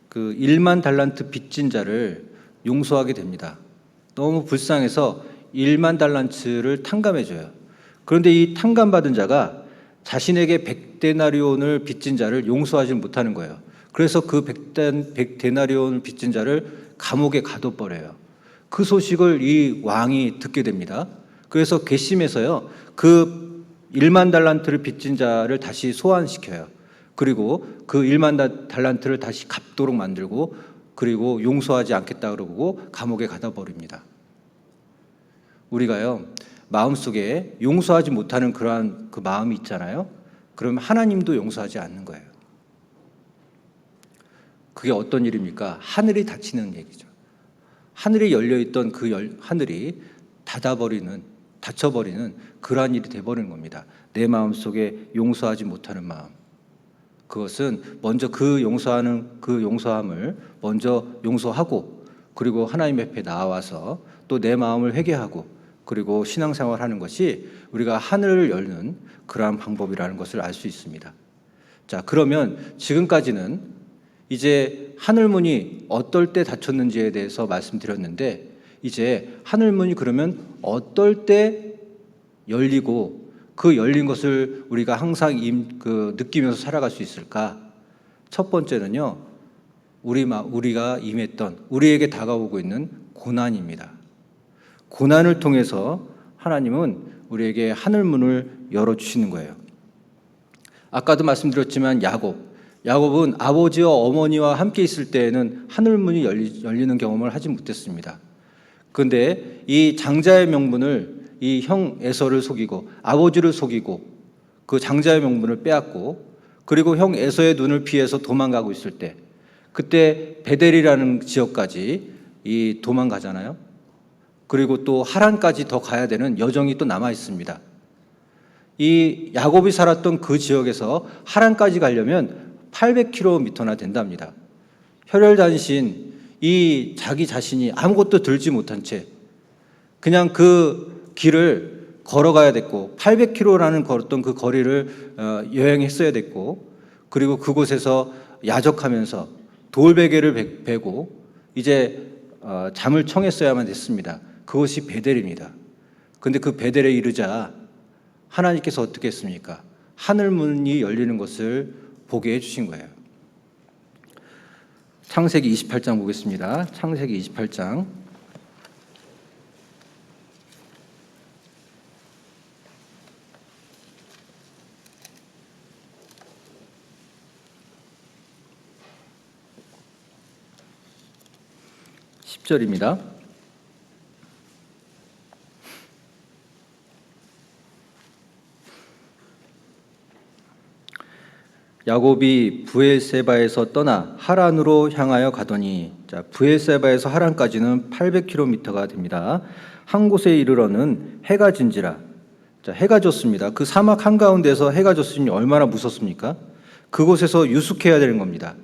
그 1만 달란트 빚진 자를 용서하게 됩니다. 너무 불쌍해서 1만 달란트를 탕감해줘요. 그런데 이 탕감받은 자가 자신에게 100데나리온을 빚진 자를 용서하지 못하는 거예요. 그래서 그 100데나리온을 빚진 자를 감옥에 가둬버려요. 그 소식을 이 왕이 듣게 됩니다. 그래서 괘씸해서요, 그 1만 달란트를 빚진 자를 다시 소환시켜요. 그리고 그 1만 달란트를 다시 갚도록 만들고 그리고 용서하지 않겠다 그러고 감옥에 가둬버립니다. 우리가요, 마음속에 용서하지 못하는 그러한 그 마음이 있잖아요. 그러면 하나님도 용서하지 않는 거예요. 그게 어떤 일입니까? 하늘이 닫히는 얘기죠. 하늘이 열려있던 그 하늘이 닫혀버리는 그러한 일이 돼버리는 겁니다. 내 마음속에 용서하지 못하는 마음. 그것은 먼저 그 용서함을 먼저 용서하고 그리고 하나님 앞에 나와서 또 내 마음을 회개하고 그리고 신앙생활하는 것이 우리가 하늘을 열는 그러한 방법이라는 것을 알 수 있습니다. 자, 그러면 지금까지는 이제 하늘문이 어떨 때 닫혔는지에 대해서 말씀드렸는데 이제 하늘문이 그러면 어떨 때 열리고 그 열린 것을 우리가 항상 느끼면서 살아갈 수 있을까? 첫 번째는요, 우리가 임했던 우리에게 다가오고 있는 고난입니다. 고난을 통해서 하나님은 우리에게 하늘 문을 열어주시는 거예요. 아까도 말씀드렸지만 야곱은 아버지와 어머니와 함께 있을 때에는 하늘 문이 열리는 경험을 하지 못했습니다. 그런데 이 장자의 명분을 이 형 에서를 속이고 아버지를 속이고 그 장자의 명분을 빼앗고 그리고 형 에서의 눈을 피해서 도망가고 있을 때 그때 베델이라는 지역까지 이 도망가잖아요. 그리고 또 하란까지 더 가야 되는 여정이 또 남아 있습니다. 이 야곱이 살았던 그 지역에서 하란까지 가려면 800km나 된답니다. 혈혈단신 이 자기 자신이 아무것도 들지 못한 채 그냥 그 길을 걸어가야 됐고 800km라는 걸었던 그 거리를 여행했어야 됐고 그리고 그곳에서 야적하면서 돌베개를 베고 이제 잠을 청했어야만 됐습니다. 그것이 베델입니다. 그런데 그 베델에 이르자 하나님께서 어떻게 했습니까? 하늘 문이 열리는 것을 보게 해주신 거예요. 창세기 28장 보겠습니다. 창세기 28장 10절입니다. 야곱이 브엘세바에서 떠나 하란으로 향하여 가더니 브엘세바에서 하란까지는 800km가 됩니다. 한 곳에 이르러는 해가 진지라. 해가 졌습니다. 그 사막 한가운데서 해가 졌으니 얼마나 무섭습니까? 그곳에서 유숙해야 되는 겁니다.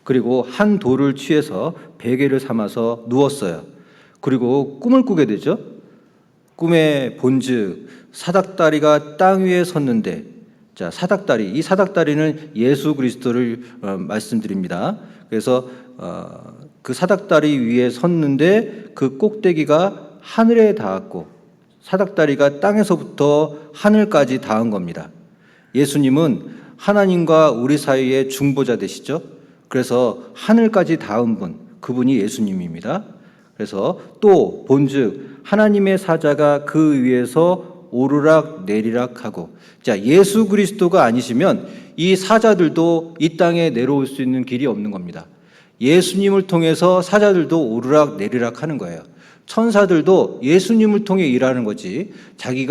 그리고 한 돌을 취해서 베개를 삼아서 누웠어요. 그리고 꿈을 꾸게 되죠. 꿈에 본즉 사닥다리가 땅 위에 섰는데 사닥다리, 이 사닥다리는 예수 그리스도를 말씀드립니다. 그래서 그 사닥다리 위에 섰는데 그 꼭대기가 하늘에 닿았고 사닥다리가 땅에서부터 하늘까지 닿은 겁니다. 예수님은 하나님과 우리 사이의 중보자 되시죠. 그래서 하늘까지 닿은 분, 그분이 예수님입니다. 그래서 또 본즉 하나님의 사자가 그 위에서 오르락 내리락 하고 예수 그리스도가 아니시면 이 사자들도 이 땅에 내려올 수 있는 길이 없는 겁니다. 예수님을 통해서 사자들도 오르락 내리락 하는 거예요. 천사들도 예수님을 통해 일하는 거지 자기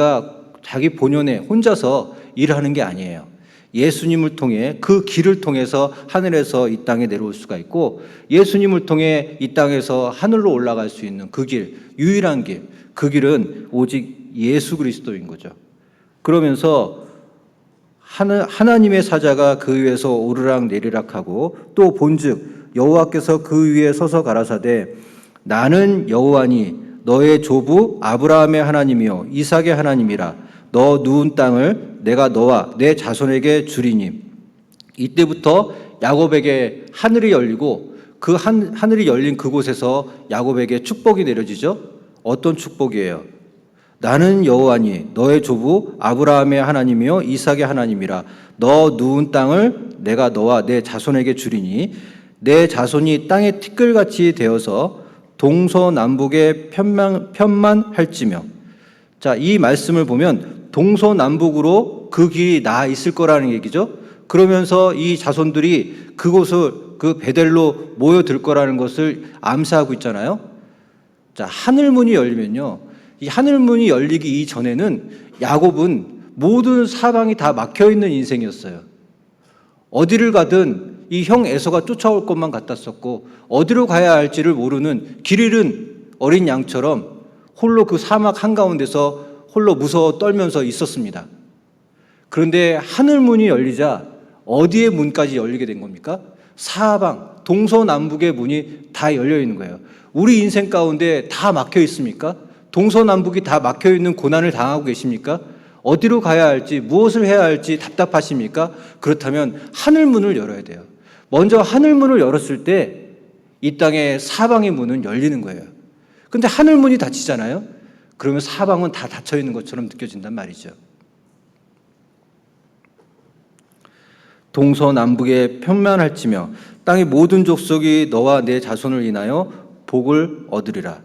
본연에 혼자서 일하는 게 아니에요. 예수님을 통해 그 길을 통해서 하늘에서 이 땅에 내려올 수가 있고 예수님을 통해 이 땅에서 하늘로 올라갈 수 있는 그 길, 유일한 길, 그 길은 오직 예수 그리스도인 거죠. 그러면서 하나님의 사자가 그 위에서 오르락 내리락 하고 또 본즉 여호와께서 그 위에 서서 가라사대 나는 여호와니 너의 조부 아브라함의 하나님이요 이삭의 하나님이라 너 누운 땅을 내가 너와 내 자손에게 주리니. 이때부터 야곱에게 하늘이 열리고 그 하늘이 열린 그곳에서 야곱에게 축복이 내려지죠. 어떤 축복이에요? 나는 여호와니 너의 조부 아브라함의 하나님이요 이삭의 하나님이라 너 누운 땅을 내가 너와 내 자손에게 주리니 내 자손이 땅의 티끌같이 되어서 동서남북에 편만할지며. 이 말씀을 보면 동서남북으로 그 길이 나 있을 거라는 얘기죠. 그러면서 이 자손들이 그곳을 그 베델로 모여들 거라는 것을 암시하고 있잖아요. 하늘문이 열리면요. 이 하늘문이 열리기 이전에는 야곱은 모든 사방이 다 막혀 있는 인생이었어요. 어디를 가든 이 형 에서가 쫓아올 것만 같았었고 어디로 가야 할지를 모르는 길 잃은 어린 양처럼 홀로 그 사막 한가운데서 홀로 무서워 떨면서 있었습니다. 그런데 하늘문이 열리자 어디의 문까지 열리게 된 겁니까? 사방, 동서남북의 문이 다 열려 있는 거예요. 우리 인생 가운데 다 막혀 있습니까? 동서남북이 다 막혀 있는 고난을 당하고 계십니까? 어디로 가야 할지, 무엇을 해야 할지 답답하십니까? 그렇다면 하늘문을 열어야 돼요. 먼저 하늘문을 열었을 때 이 땅의 사방의 문은 열리는 거예요. 근데 하늘문이 닫히잖아요? 그러면 사방은 다 닫혀 있는 것처럼 느껴진단 말이죠. 동서남북에 편만할지며 땅의 모든 족속이 너와 내 자손을 인하여 복을 얻으리라.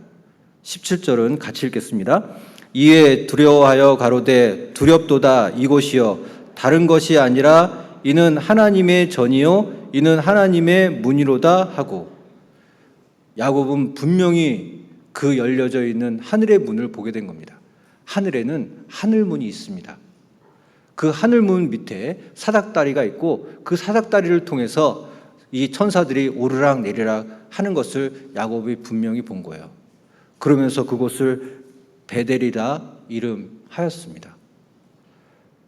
17절은 같이 읽겠습니다. 이에 두려워하여 가로되 두렵도다 이곳이여 다른 것이 아니라 이는 하나님의 전이요 이는 하나님의 문이로다 하고, 야곱은 분명히 그 열려져 있는 하늘의 문을 보게 된 겁니다. 하늘에는 하늘문이 있습니다. 그 하늘문 밑에 사닥다리가 있고 그 사닥다리를 통해서 이 천사들이 오르락 내리락 하는 것을 야곱이 분명히 본 거예요. 그러면서 그곳을 베델이라 이름하였습니다.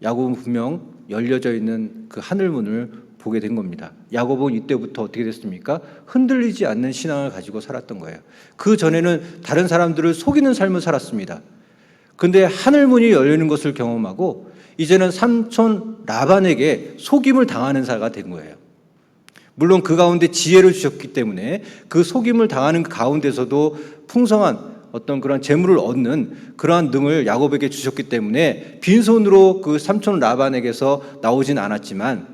야곱은 분명 열려져 있는 그 하늘문을 보게 된 겁니다. 야곱은 이때부터 어떻게 됐습니까? 흔들리지 않는 신앙을 가지고 살았던 거예요. 그 전에는 다른 사람들을 속이는 삶을 살았습니다. 그런데 하늘문이 열리는 것을 경험하고 이제는 삼촌 라반에게 속임을 당하는 자가 된 거예요. 물론 그 가운데 지혜를 주셨기 때문에 그 속임을 당하는 가운데서도 풍성한 어떤 그런 재물을 얻는 그러한 능을 야곱에게 주셨기 때문에 빈손으로 그 삼촌 라반에게서 나오진 않았지만,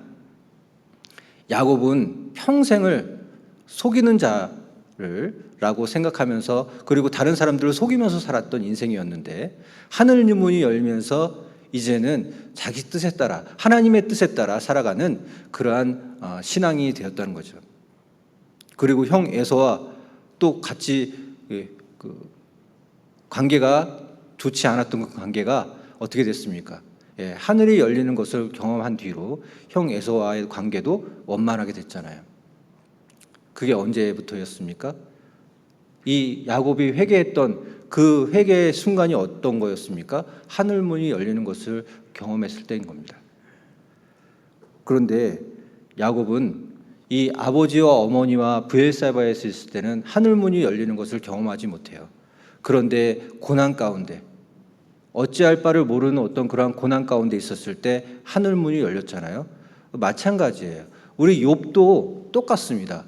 야곱은 평생을 속이는 자라고 생각하면서 그리고 다른 사람들을 속이면서 살았던 인생이었는데, 하늘 문이 열면서 이제는 자기 뜻에 따라 하나님의 뜻에 따라 살아가는 그러한 신앙이 되었다는 거죠. 그리고 형 에서와 또 같이 그 관계가 좋지 않았던 그 관계가 어떻게 됐습니까? 하늘이 열리는 것을 경험한 뒤로 형 에서와의 관계도 원만하게 됐잖아요. 그게 언제부터였습니까? 이 야곱이 회개했던 그 회개의 순간이 어떤 거였습니까? 하늘문이 열리는 것을 경험했을 때인 겁니다. 그런데 야곱은 이 아버지와 어머니와 브엘사바에 있을 때는 하늘문이 열리는 것을 경험하지 못해요. 그런데 고난 가운데, 어찌할 바를 모르는 어떤 그러한 고난 가운데 있었을 때 하늘문이 열렸잖아요. 마찬가지예요. 우리 욥도 똑같습니다.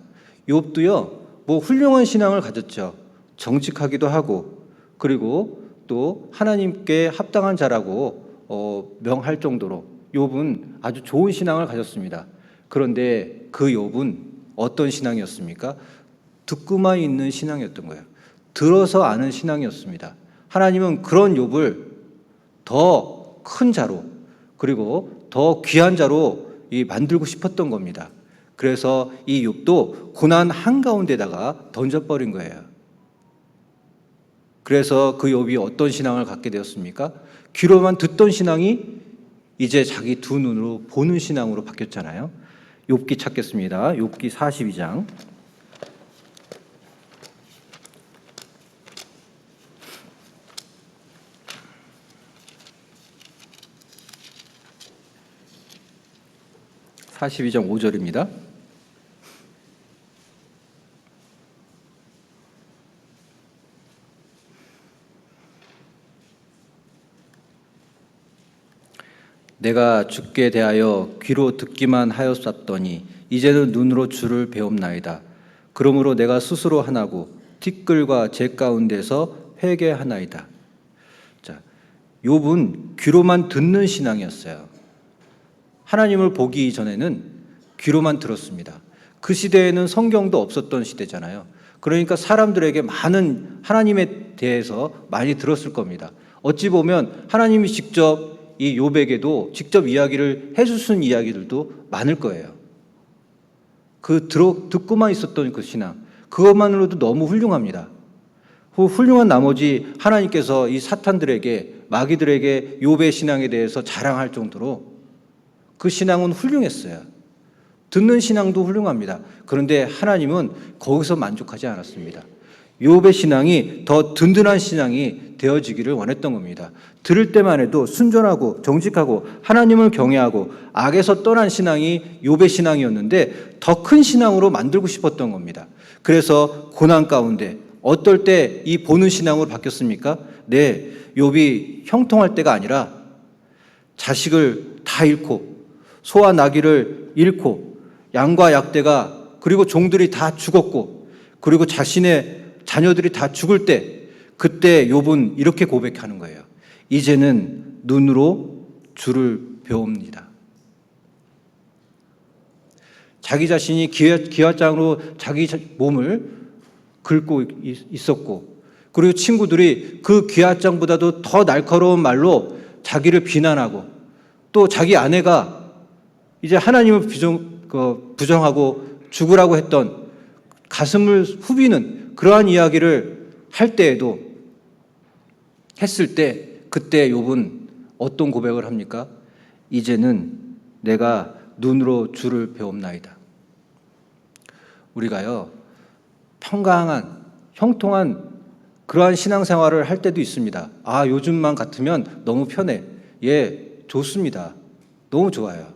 욥도요, 뭐 훌륭한 신앙을 가졌죠. 정직하기도 하고, 그리고 또 하나님께 합당한 자라고 명할 정도로 욥은 아주 좋은 신앙을 가졌습니다. 그런데 그 욥은 어떤 신앙이었습니까? 듣고만 있는 신앙이었던 거예요. 들어서 아는 신앙이었습니다. 하나님은 그런 욥을 더 큰 자로, 그리고 더 귀한 자로 만들고 싶었던 겁니다. 그래서 이 욥도 고난 한가운데다가 던져버린 거예요. 그래서 그 욥이 어떤 신앙을 갖게 되었습니까? 귀로만 듣던 신앙이 이제 자기 두 눈으로 보는 신앙으로 바뀌었잖아요. 욥기 찾겠습니다. 욥기 42장. (42장) 5절입니다. 내가 주께 대하여 귀로 듣기만 하였었더니 이제는 눈으로 주를 배움나이다. 그러므로 내가 스스로 하나고 티끌과 재 가운데서 회개하나이다. 자, 욥은 귀로만 듣는 신앙이었어요. 하나님을 보기 이전에는 귀로만 들었습니다. 그 시대에는 성경도 없었던 시대잖아요. 그러니까 사람들에게 많은 하나님에 대해서 많이 들었을 겁니다. 어찌 보면 하나님이 직접 이 욥에게도 직접 이야기를 해주신 이야기들도 많을 거예요. 듣고만 있었던 그 신앙, 그것만으로도 너무 훌륭합니다. 훌륭한 나머지 하나님께서 이 사탄들에게, 마귀들에게 욥의 신앙에 대해서 자랑할 정도로 그 신앙은 훌륭했어요. 듣는 신앙도 훌륭합니다. 그런데 하나님은 거기서 만족하지 않았습니다. 욥의 신앙이 더 든든한 신앙이 되어지기를 원했던 겁니다. 들을 때만 해도 순전하고 정직하고 하나님을 경외하고 악에서 떠난 신앙이 욥의 신앙이었는데 더 큰 신앙으로 만들고 싶었던 겁니다. 그래서 고난 가운데 어떨 때 이 보는 신앙으로 바뀌었습니까? 네, 욥이 형통할 때가 아니라 자식을 다 잃고 소와 나귀를 잃고 양과 약대가 그리고 종들이 다 죽었고 그리고 자신의 자녀들이 다 죽을 때, 그때 욥은 이렇게 고백하는 거예요. 이제는 눈으로 주를 배웁니다. 자기 자신이 기와장으로 자기 몸을 긁고 있었고, 그리고 친구들이 그 귀화장보다도 더 날카로운 말로 자기를 비난하고, 또 자기 아내가 이제 하나님을 부정하고 죽으라고 했던, 가슴을 후비는 그러한 이야기를 했을 때 그때 욥은 어떤 고백을 합니까? 이제는 내가 눈으로 주를 배움나이다. 우리가요, 평강한, 형통한 그러한 신앙생활을 할 때도 있습니다. 아, 요즘만 같으면 너무 편해. 예, 좋습니다. 너무 좋아요.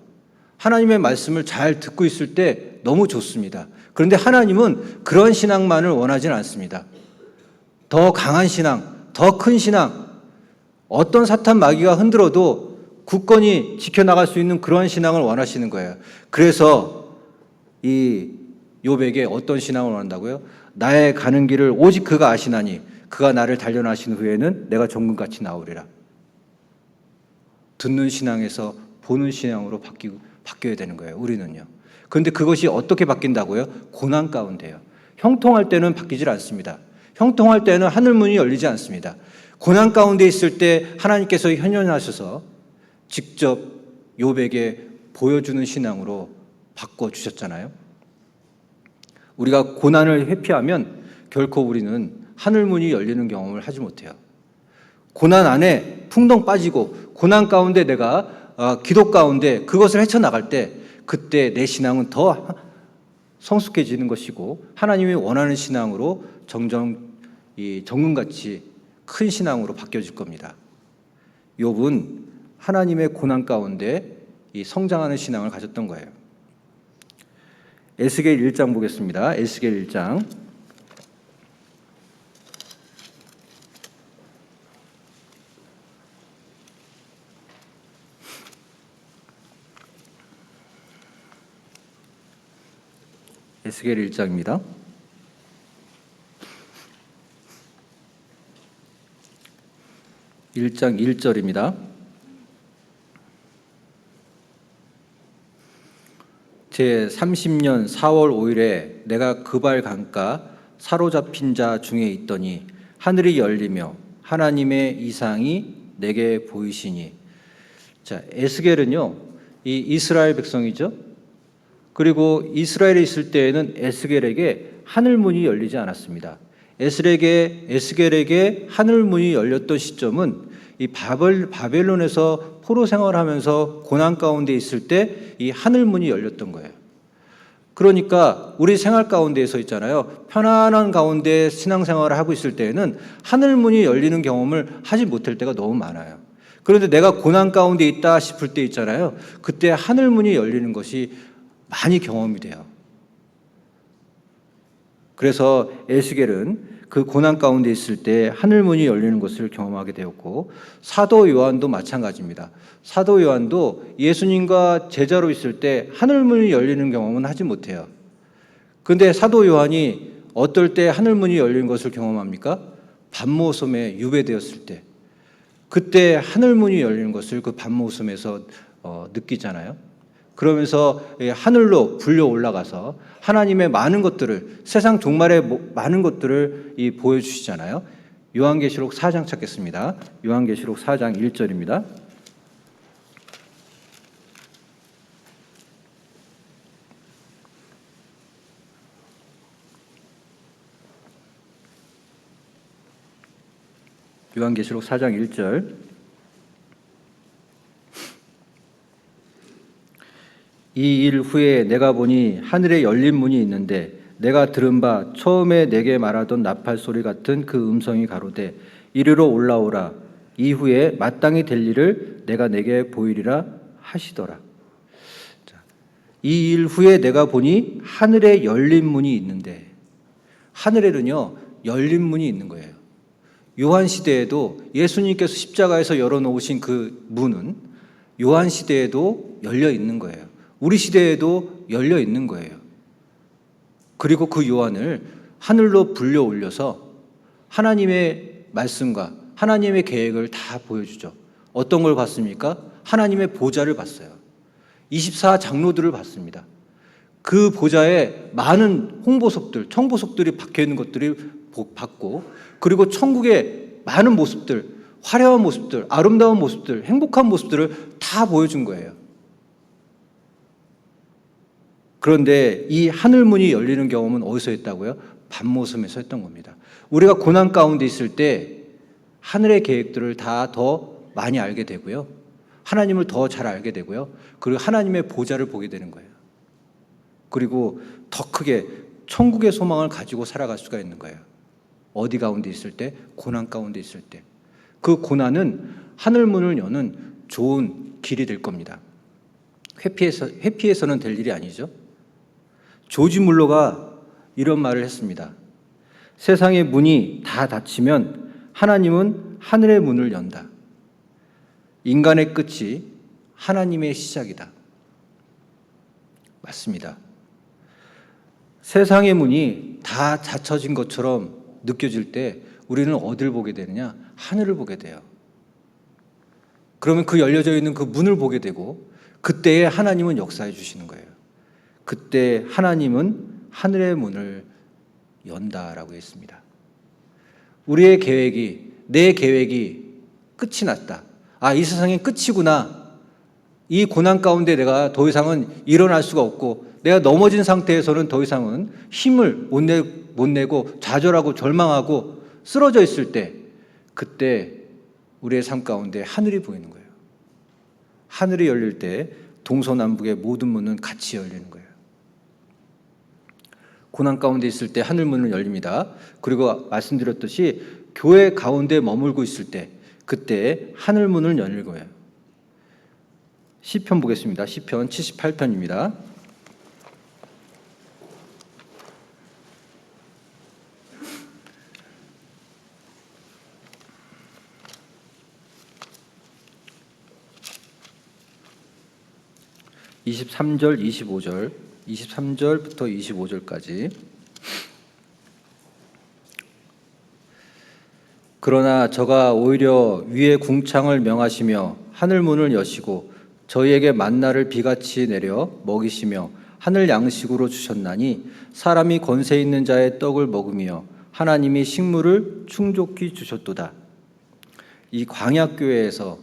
하나님의 말씀을 잘 듣고 있을 때 너무 좋습니다. 그런데 하나님은 그런 신앙만을 원하지는 않습니다. 더 강한 신앙, 더 큰 신앙, 어떤 사탄 마귀가 흔들어도 굳건히 지켜나갈 수 있는 그런 신앙을 원하시는 거예요. 그래서 이 욥에게 어떤 신앙을 원한다고요? 나의 가는 길을 오직 그가 아시나니 그가 나를 단련하신 후에는 내가 정금같이 나오리라. 듣는 신앙에서 보는 신앙으로 바뀌어야 되는 거예요, 우리는요. 그런데 그것이 어떻게 바뀐다고요? 고난 가운데요. 형통할 때는 바뀌질 않습니다. 형통할 때는 하늘문이 열리지 않습니다. 고난 가운데 있을 때 하나님께서 현현하셔서 직접 욥에게 보여주는 신앙으로 바꿔주셨잖아요. 우리가 고난을 회피하면 결코 우리는 하늘문이 열리는 경험을 하지 못해요. 고난 안에 풍덩 빠지고 고난 가운데 내가 기도 가운데 그것을 헤쳐나갈 때 그때 내 신앙은 더 성숙해지는 것이고 하나님이 원하는 신앙으로 정금같이 큰 신앙으로 바뀌어질 겁니다. 욥은 하나님의 고난 가운데 이 성장하는 신앙을 가졌던 거예요. 에스겔 1장 보겠습니다. 에스겔 1장. 에스겔 1장입니다. 1장 1절입니다. 제 30년 4월 5일에 내가 그발 강가 사로잡힌 자 중에 있더니 하늘이 열리며 하나님의 이상이 내게 보이시니. 자, 에스겔은요, 이 이스라엘 백성이죠. 그리고 이스라엘에 있을 때에는 에스겔에게 하늘문이 열리지 않았습니다. 에스겔에게 하늘문이 열렸던 시점은 이 바벨론에서 포로 생활하면서 고난 가운데 있을 때 이 하늘문이 열렸던 거예요. 그러니까 우리 생활 가운데에서 있잖아요. 편안한 가운데 신앙생활을 하고 있을 때에는 하늘문이 열리는 경험을 하지 못할 때가 너무 많아요. 그런데 내가 고난 가운데 있다 싶을 때 있잖아요. 그때 하늘문이 열리는 것이 많이 경험이 돼요. 그래서 에스겔은 그 고난 가운데 있을 때 하늘문이 열리는 것을 경험하게 되었고, 사도 요한도 마찬가지입니다. 사도 요한도 예수님과 제자로 있을 때 하늘문이 열리는 경험은 하지 못해요. 그런데 사도 요한이 어떨 때 하늘문이 열리는 것을 경험합니까? 밤모섬에 유배되었을 때, 그때 하늘문이 열리는 것을 그 밤모섬에서 느끼잖아요. 그러면서 하늘로 불려 올라가서 하나님의 많은 것들을, 세상 종말의 많은 것들을 보여주시잖아요. 요한계시록 4장 찾겠습니다. 요한계시록 4장 1절입니다. 요한계시록 4장 1절. 이 일 후에 내가 보니 하늘에 열린 문이 있는데 내가 들은 바 처음에 내게 말하던 나팔 소리 같은 그 음성이 가로되 이리로 올라오라. 이후에 마땅히 될 일을 내가 내게 보이리라 하시더라. 이 일 후에 내가 보니 하늘에 열린 문이 있는데, 하늘에는요 열린 문이 있는 거예요. 요한 시대에도 예수님께서 십자가에서 열어놓으신 그 문은 요한 시대에도 열려 있는 거예요. 우리 시대에도 열려 있는 거예요. 그리고 그 요한을 하늘로 불려 올려서 하나님의 말씀과 하나님의 계획을 다 보여주죠. 어떤 걸 봤습니까? 하나님의 보좌를 봤어요. 24장로들을 봤습니다. 그 보좌에 많은 홍보석들, 청보석들이 박혀있는 것들이 받고, 그리고 천국의 많은 모습들, 화려한 모습들, 아름다운 모습들, 행복한 모습들을 다 보여준 거예요. 그런데 이 하늘문이 열리는 경험은 어디서 했다고요? 밤모섬에서 했던 겁니다. 우리가 고난 가운데 있을 때 하늘의 계획들을 다 더 많이 알게 되고요. 하나님을 더 잘 알게 되고요. 그리고 하나님의 보좌를 보게 되는 거예요. 그리고 더 크게 천국의 소망을 가지고 살아갈 수가 있는 거예요. 어디 가운데 있을 때? 고난 가운데 있을 때. 그 고난은 하늘문을 여는 좋은 길이 될 겁니다. 회피해서는 될 일이 아니죠. 조지 물러가 이런 말을 했습니다. 세상의 문이 다 닫히면 하나님은 하늘의 문을 연다. 인간의 끝이 하나님의 시작이다. 맞습니다. 세상의 문이 다 닫혀진 것처럼 느껴질 때 우리는 어디를 보게 되느냐? 하늘을 보게 돼요. 그러면 그 열려져 있는 그 문을 보게 되고, 그때에 하나님은 역사해 주시는 거예요. 그때 하나님은 하늘의 문을 연다라고 했습니다. 우리의 계획이, 내 계획이 끝이 났다. 아, 이 세상의 끝이구나. 이 고난 가운데 내가 더 이상은 일어날 수가 없고, 내가 넘어진 상태에서는 더 이상은 힘을 못 내고 좌절하고 절망하고 쓰러져 있을 때, 그때 우리의 삶 가운데 하늘이 보이는 거예요. 하늘이 열릴 때 동서남북의 모든 문은 같이 열리는 거예요. 고난 가운데 있을 때 하늘 문은 열립니다. 그리고 말씀드렸듯이 교회 가운데 머물고 있을 때 그때 하늘 문을 열릴 거예요. 시편 보겠습니다. 시편 78편입니다. (23절) (25절) 23절부터 25절까지. 그러나 저가 오히려 위에 궁창을 명하시며 하늘문을 여시고 저희에게 만나를 비같이 내려 먹이시며 하늘 양식으로 주셨나니 사람이 권세 있는 자의 떡을 먹으며 하나님이 식물을 충족히 주셨도다. 이 광야교회에서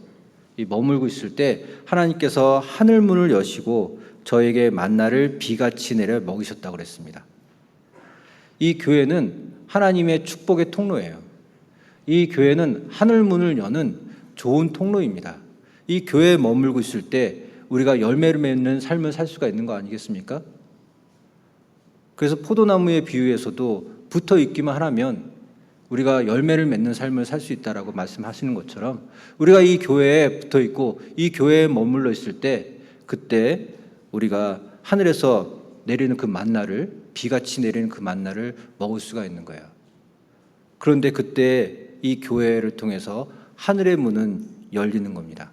머물고 있을 때 하나님께서 하늘문을 여시고 저에게 만나를 비같이 내려 먹이셨다고 그랬습니다. 이 교회는 하나님의 축복의 통로예요. 이 교회는 하늘문을 여는 좋은 통로입니다. 이 교회에 머물고 있을 때 우리가 열매를 맺는 삶을 살 수가 있는 거 아니겠습니까? 그래서 포도나무의 비유에서도 붙어 있기만 하면 우리가 열매를 맺는 삶을 살 수 있다라고 말씀하시는 것처럼, 우리가 이 교회에 붙어 있고 이 교회에 머물러 있을 때 그때 우리가 하늘에서 내리는 그 만나를, 비같이 내리는 그 만나를 먹을 수가 있는 거예요. 그런데 그때 이 교회를 통해서 하늘의 문은 열리는 겁니다.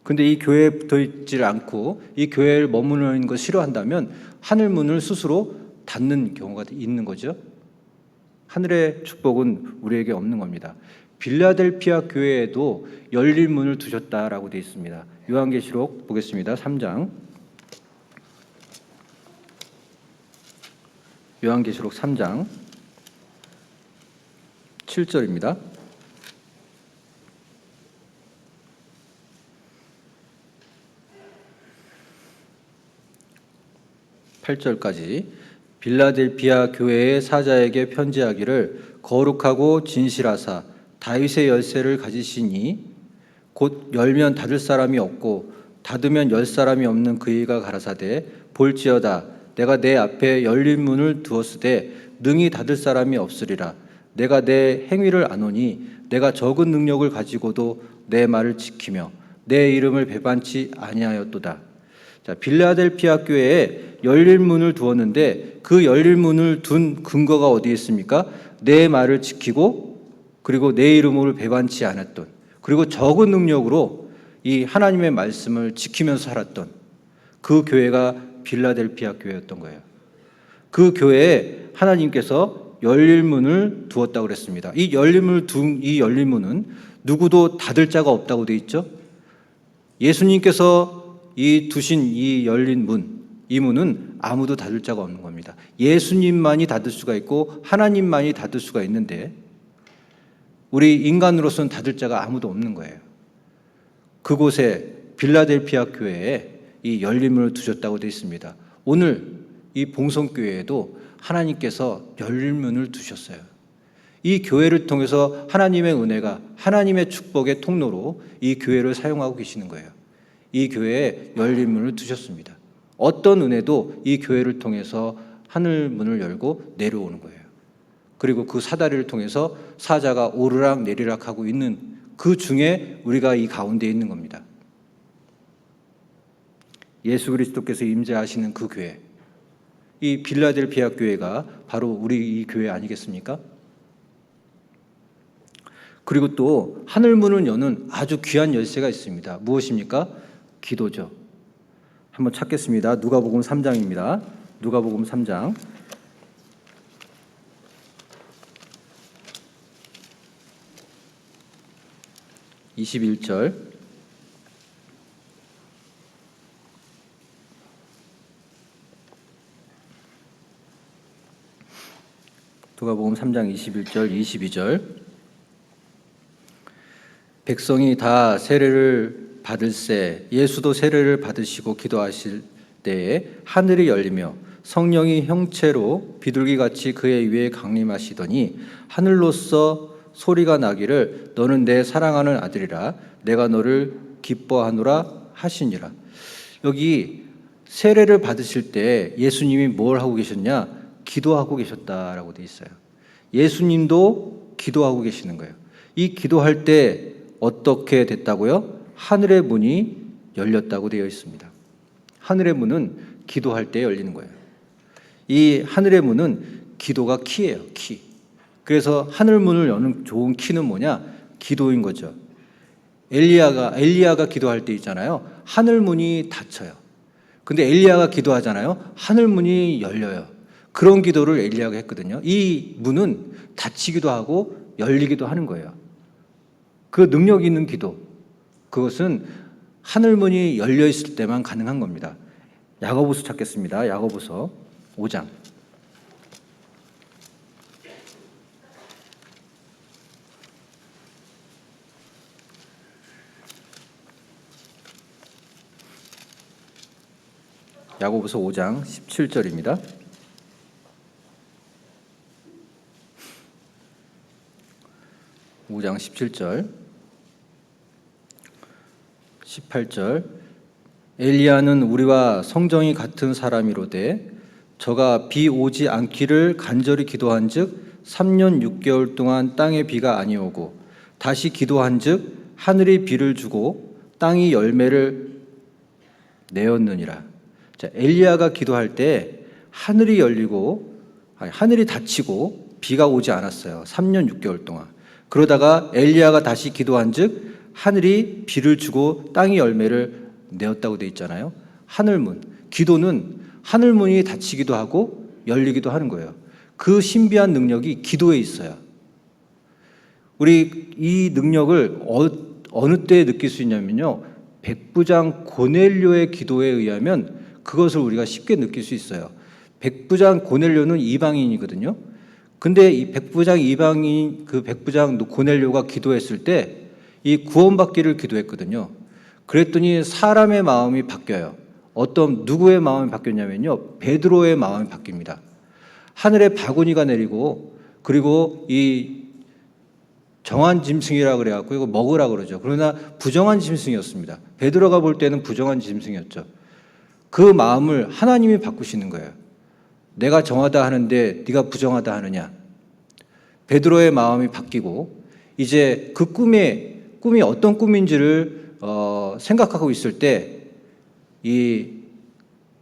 근데 이 교회에 붙어 있지 않고 이 교회를 머무르는 걸 싫어한다면 하늘 문을 스스로 닫는 경우가 있는 거죠. 하늘의 축복은 우리에게 없는 겁니다. 빌라델피아 교회에도 열릴 문을 두셨다라고 되어 있습니다. 요한계시록 보겠습니다. 3장. 요한계시록 3장 7절입니다. (8절까지) 빌라델피아 교회의 사자에게 편지하기를 거룩하고 진실하사 다윗의 열쇠를 가지시니 곧 열면 닫을 사람이 없고 닫으면 열 사람이 없는 그이가 가라사대 볼지어다 내가 내 앞에 열린 문을 두었으되 능히 닫을 사람이 없으리라. 내가 내 행위를 아노니 내가 적은 능력을 가지고도 내 말을 지키며 내 이름을 배반치 아니하였도다. 자, 빌라델피아 교회에 열릴 문을 두었는데 그 열릴 문을 둔 근거가 어디에 있습니까? 내 말을 지키고 그리고 내 이름을 배반치 않았던, 그리고 적은 능력으로 이 하나님의 말씀을 지키면서 살았던 그 교회가 빌라델피아 교회였던 거예요. 그 교회에 하나님께서 열릴 문을 두었다고 그랬습니다. 이 열릴 문을 둔 이 열릴 문은 누구도 닫을 자가 없다고 되어 있죠. 예수님께서 이 두신 이 열린 문, 이 문은 아무도 닫을 자가 없는 겁니다. 예수님만이 닫을 수가 있고 하나님만이 닫을 수가 있는데 우리 인간으로서는 닫을 자가 아무도 없는 거예요. 그곳에 빌라델피아 교회에 이 열린 문을 두셨다고 되어 있습니다. 오늘 이 봉성교회에도 하나님께서 열린 문을 두셨어요. 이 교회를 통해서 하나님의 은혜가, 하나님의 축복의 통로로 이 교회를 사용하고 계시는 거예요. 이 교회에 열린 문을 두셨습니다. 어떤 은혜도 이 교회를 통해서 하늘 문을 열고 내려오는 거예요. 그리고 그 사다리를 통해서 사자가 오르락 내리락 하고 있는 그 중에 우리가 이 가운데 있는 겁니다. 예수 그리스도께서 임재하시는 그 교회, 이 빌라델피아 교회가 바로 우리 이 교회 아니겠습니까? 그리고 또 하늘문을 여는 아주 귀한 열쇠가 있습니다. 무엇입니까? 기도죠. 한번 찾겠습니다. 누가복음 3장입니다. 누가복음 3장 21절 누가복음 3장 21절 22절 백성이 다 세례를 받을새 예수도 세례를 받으시고 기도하실 때에 하늘이 열리며 성령이 형체로 비둘기같이 그의 위에 강림하시더니 하늘로서 소리가 나기를 너는 내 사랑하는 아들이라 내가 너를 기뻐하노라 하시니라. 여기 세례를 받으실 때 예수님이 뭘 하고 계셨냐? 기도하고 계셨다라고 되어 있어요. 예수님도 기도하고 계시는 거예요. 이 기도할 때 어떻게 됐다고요? 하늘의 문이 열렸다고 되어 있습니다. 하늘의 문은 기도할 때 열리는 거예요. 이 하늘의 문은 기도가 키예요, 키. 그래서 하늘 문을 여는 좋은 키는 뭐냐? 기도인 거죠. 엘리야가 기도할 때 있잖아요. 하늘 문이 닫혀요. 근데 엘리야가 기도하잖아요. 하늘 문이 열려요. 그런 기도를 엘리야가 했거든요. 이 문은 닫히기도 하고 열리기도 하는 거예요. 그 능력 있는 기도, 그것은 하늘 문이 열려 있을 때만 가능한 겁니다. 야고보서 찾겠습니다. 야고보서 5장. 야고보서 5장 17절입니다. (5장 17절) 18절 엘리야는 우리와 성정이 같은 사람이로되 저가 비 오지 않기를 간절히 기도한즉 3년 6개월 동안 땅에 비가 아니오고 다시 기도한즉 하늘이 비를 주고 땅이 열매를 내었느니라. 자, 엘리야가 기도할 때 하늘이 닫히고 비가 오지 않았어요. 3년 6개월 동안. 그러다가 엘리야가 다시 기도한즉 하늘이 비를 주고 땅이 열매를 내었다고 돼 있잖아요. 하늘문, 기도는 하늘문이 닫히기도 하고 열리기도 하는 거예요. 그 신비한 능력이 기도에 있어요. 우리 이 능력을 어느 때에 느낄 수 있냐면요, 백부장 고넬료의 기도에 의하면 그것을 우리가 쉽게 느낄 수 있어요. 백부장 고넬료는 이방인이거든요. 근데 이 백부장 고넬료가 기도했을 때 이 구원받기를 기도했거든요. 그랬더니 사람의 마음이 바뀌어요. 누구의 마음이 바뀌었냐면요, 베드로의 마음이 바뀝니다. 하늘에 바구니가 내리고, 그리고 이 정한 짐승이라 그래갖고 이거 먹으라 그러죠. 그러나 부정한 짐승이었습니다. 베드로가 볼 때는 부정한 짐승이었죠. 그 마음을 하나님이 바꾸시는 거예요. 내가 정하다 하는데 네가 부정하다 하느냐. 베드로의 마음이 바뀌고 이제 그 꿈이 어떤 꿈인지를 생각하고 있을 때 이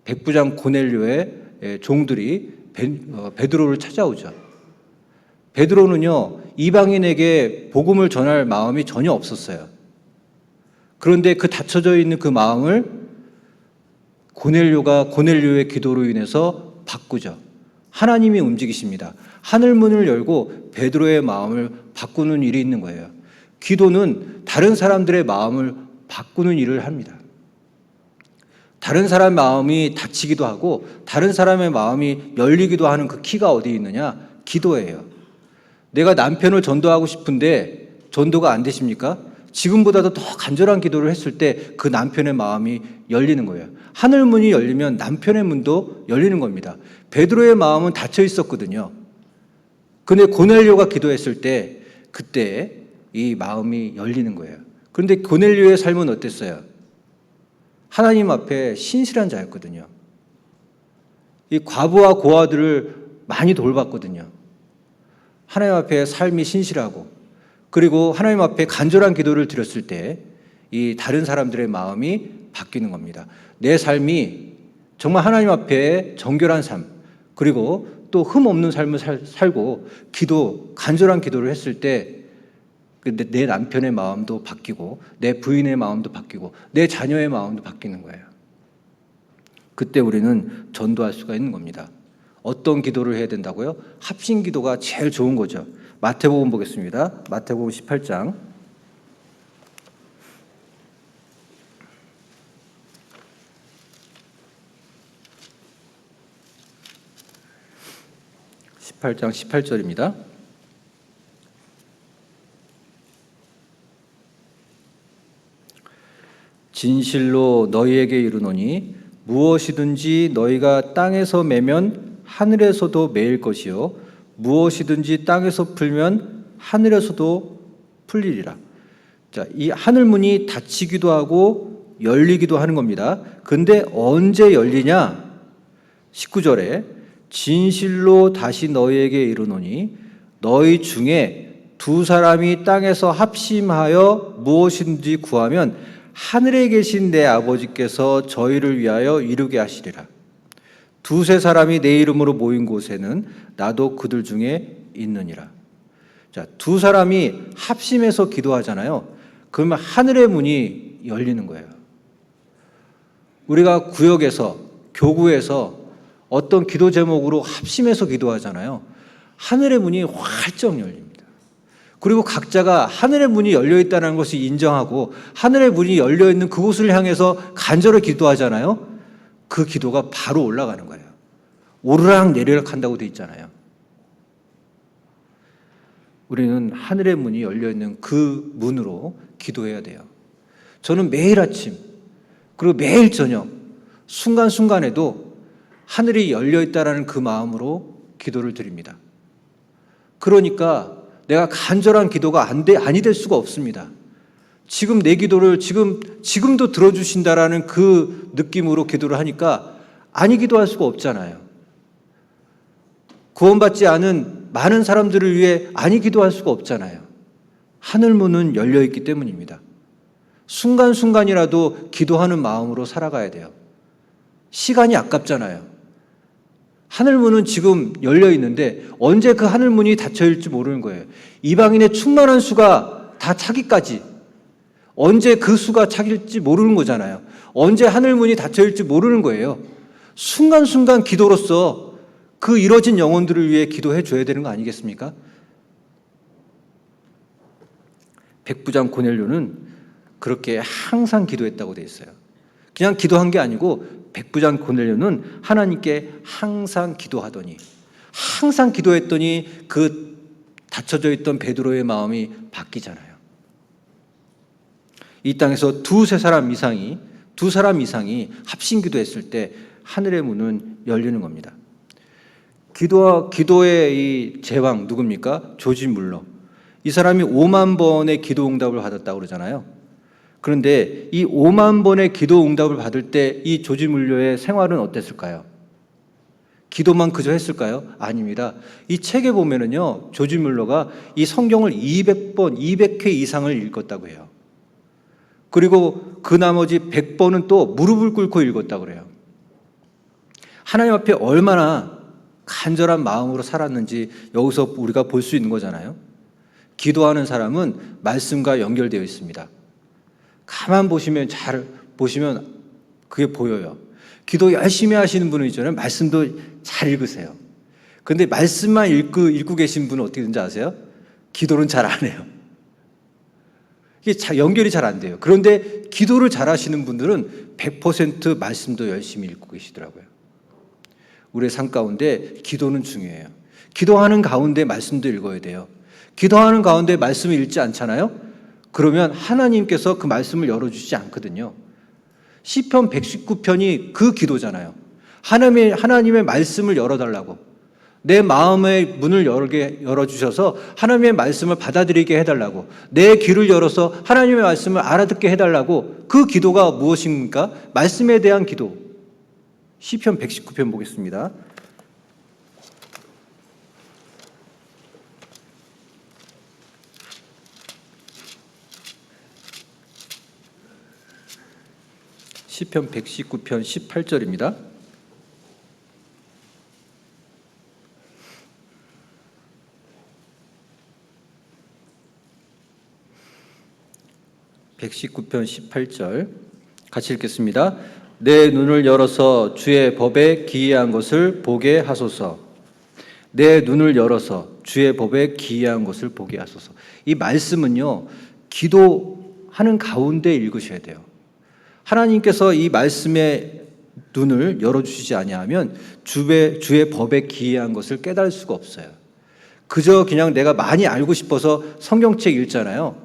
백부장 고넬료의 종들이 베드로를 찾아오죠. 베드로는요, 이방인에게 복음을 전할 마음이 전혀 없었어요. 그런데 그 닫혀져 있는 그 마음을 고넬료의 기도로 인해서 바꾸죠. 하나님이 움직이십니다. 하늘문을 열고 베드로의 마음을 바꾸는 일이 있는 거예요. 기도는 다른 사람들의 마음을 바꾸는 일을 합니다. 다른 사람의 마음이 닫히기도 하고 다른 사람의 마음이 열리기도 하는 그 키가 어디 있느냐? 기도예요. 내가 남편을 전도하고 싶은데 전도가 안 되십니까? 지금보다도 더 간절한 기도를 했을 때 그 남편의 마음이 열리는 거예요. 하늘 문이 열리면 남편의 문도 열리는 겁니다. 베드로의 마음은 닫혀 있었거든요. 근데 고넬료가 기도했을 때 그때 이 마음이 열리는 거예요. 그런데 고넬료의 삶은 어땠어요? 하나님 앞에 신실한 자였거든요. 이 과부와 고아들을 많이 돌봤거든요. 하나님 앞에 삶이 신실하고 그리고 하나님 앞에 간절한 기도를 드렸을 때 이 다른 사람들의 마음이 바뀌는 겁니다. 내 삶이 정말 하나님 앞에 정결한 삶 그리고 또 흠 없는 삶을 살고 간절한 기도를 했을 때 내 남편의 마음도 바뀌고 내 부인의 마음도 바뀌고 내 자녀의 마음도 바뀌는 거예요. 그때 우리는 전도할 수가 있는 겁니다. 어떤 기도를 해야 된다고요? 합심 기도가 제일 좋은 거죠. 마태복음 보겠습니다. 마태복음 18장 18절입니다. 진실로 너희에게 이르노니 무엇이든지 너희가 땅에서 매면 하늘에서도 매일 것이요 무엇이든지 땅에서 풀면 하늘에서도 풀리리라. 자, 이 하늘 문이 닫히기도 하고 열리기도 하는 겁니다. 근데 언제 열리냐? 19절에 진실로 다시 너희에게 이르노니 너희 중에 두 사람이 땅에서 합심하여 무엇인지 구하면 하늘에 계신 내 아버지께서 저희를 위하여 이루게 하시리라. 두세 사람이 내 이름으로 모인 곳에는 나도 그들 중에 있느니라. 자, 두 사람이 합심해서 기도하잖아요. 그러면 하늘의 문이 열리는 거예요. 우리가 구역에서 교구에서 어떤 기도 제목으로 합심해서 기도하잖아요. 하늘의 문이 활짝 열립니다. 그리고 각자가 하늘의 문이 열려 있다는 것을 인정하고 하늘의 문이 열려 있는 그곳을 향해서 간절히 기도하잖아요. 그 기도가 바로 올라가는 거예요. 오르락 내리락 한다고 돼 있잖아요. 우리는 하늘의 문이 열려 있는 그 문으로 기도해야 돼요. 저는 매일 아침 그리고 매일 저녁 순간순간에도 하늘이 열려 있다라는 그 마음으로 기도를 드립니다. 그러니까 내가 간절한 기도가 아니 될 수가 없습니다. 지금 내 기도를 지금도 들어주신다라는 그 느낌으로 기도를 하니까 아니 기도할 수가 없잖아요. 구원받지 않은 많은 사람들을 위해 아니 기도할 수가 없잖아요. 하늘문은 열려있기 때문입니다. 순간순간이라도 기도하는 마음으로 살아가야 돼요. 시간이 아깝잖아요. 하늘문은 지금 열려있는데 언제 그 하늘문이 닫혀있을지 모르는 거예요. 이방인의 충만한 수가 다 차기까지 언제 그 수가 차길지 모르는 거잖아요. 언제 하늘문이 닫혀있을지 모르는 거예요. 순간순간 기도로서 그 이뤄진 영혼들을 위해 기도해 줘야 되는 거 아니겠습니까? 백부장 고넬료는 그렇게 항상 기도했다고 되어 있어요. 그냥 기도한 게 아니고 백부장 고넬료는 하나님께 항상 기도하더니 항상 기도했더니 그 닫혀져 있던 베드로의 마음이 바뀌잖아요. 이 땅에서 두 사람 이상이 합심 기도했을 때 하늘의 문은 열리는 겁니다. 기도의 이 제왕 누굽니까? 조지 물러. 이 사람이 5만 번의 기도 응답을 받았다고 그러잖아요. 그런데 이 5만 번의 기도 응답을 받을 때 이 조지 물러의 생활은 어땠을까요? 기도만 그저 했을까요? 아닙니다. 이 책에 보면은요, 조지 물러가 이 성경을 200번, 200회 이상을 읽었다고 해요. 그리고 그 나머지 100번은 또 무릎을 꿇고 읽었다고 그래요. 하나님 앞에 얼마나 간절한 마음으로 살았는지 여기서 우리가 볼 수 있는 거잖아요. 기도하는 사람은 말씀과 연결되어 있습니다. 가만 보시면 그게 보여요. 기도 열심히 하시는 분은 있잖아요. 말씀도 잘 읽으세요. 그런데 말씀만 읽고 계신 분은 어떻게 되는지 아세요? 기도는 잘 안 해요. 이게 연결이 잘 안 돼요. 그런데 기도를 잘 하시는 분들은 100% 말씀도 열심히 읽고 계시더라고요. 우리의 삶 가운데 기도는 중요해요. 기도하는 가운데 말씀도 읽어야 돼요. 기도하는 가운데 말씀을 읽지 않잖아요? 그러면 하나님께서 그 말씀을 열어주시지 않거든요. 시편 119편이 그 기도잖아요. 하나님의 말씀을 열어달라고. 내 마음의 문을 열어주셔서 하나님의 말씀을 받아들이게 해달라고. 내 귀를 열어서 하나님의 말씀을 알아듣게 해달라고. 그 기도가 무엇입니까? 말씀에 대한 기도. 시편 119편 보겠습니다. 시편 119편 18절입니다. (119편) 18절 같이 읽겠습니다. 내 눈을 열어서 주의 법에 기이한 것을 보게 하소서. 내 눈을 열어서 주의 법에 기이한 것을 보게 하소서. 이 말씀은요, 기도하는 가운데 읽으셔야 돼요. 하나님께서 이 말씀의 눈을 열어주시지 아니하면 주의 법에 기이한 것을 깨달을 수가 없어요. 그저 그냥 내가 많이 알고 싶어서 성경책 읽잖아요.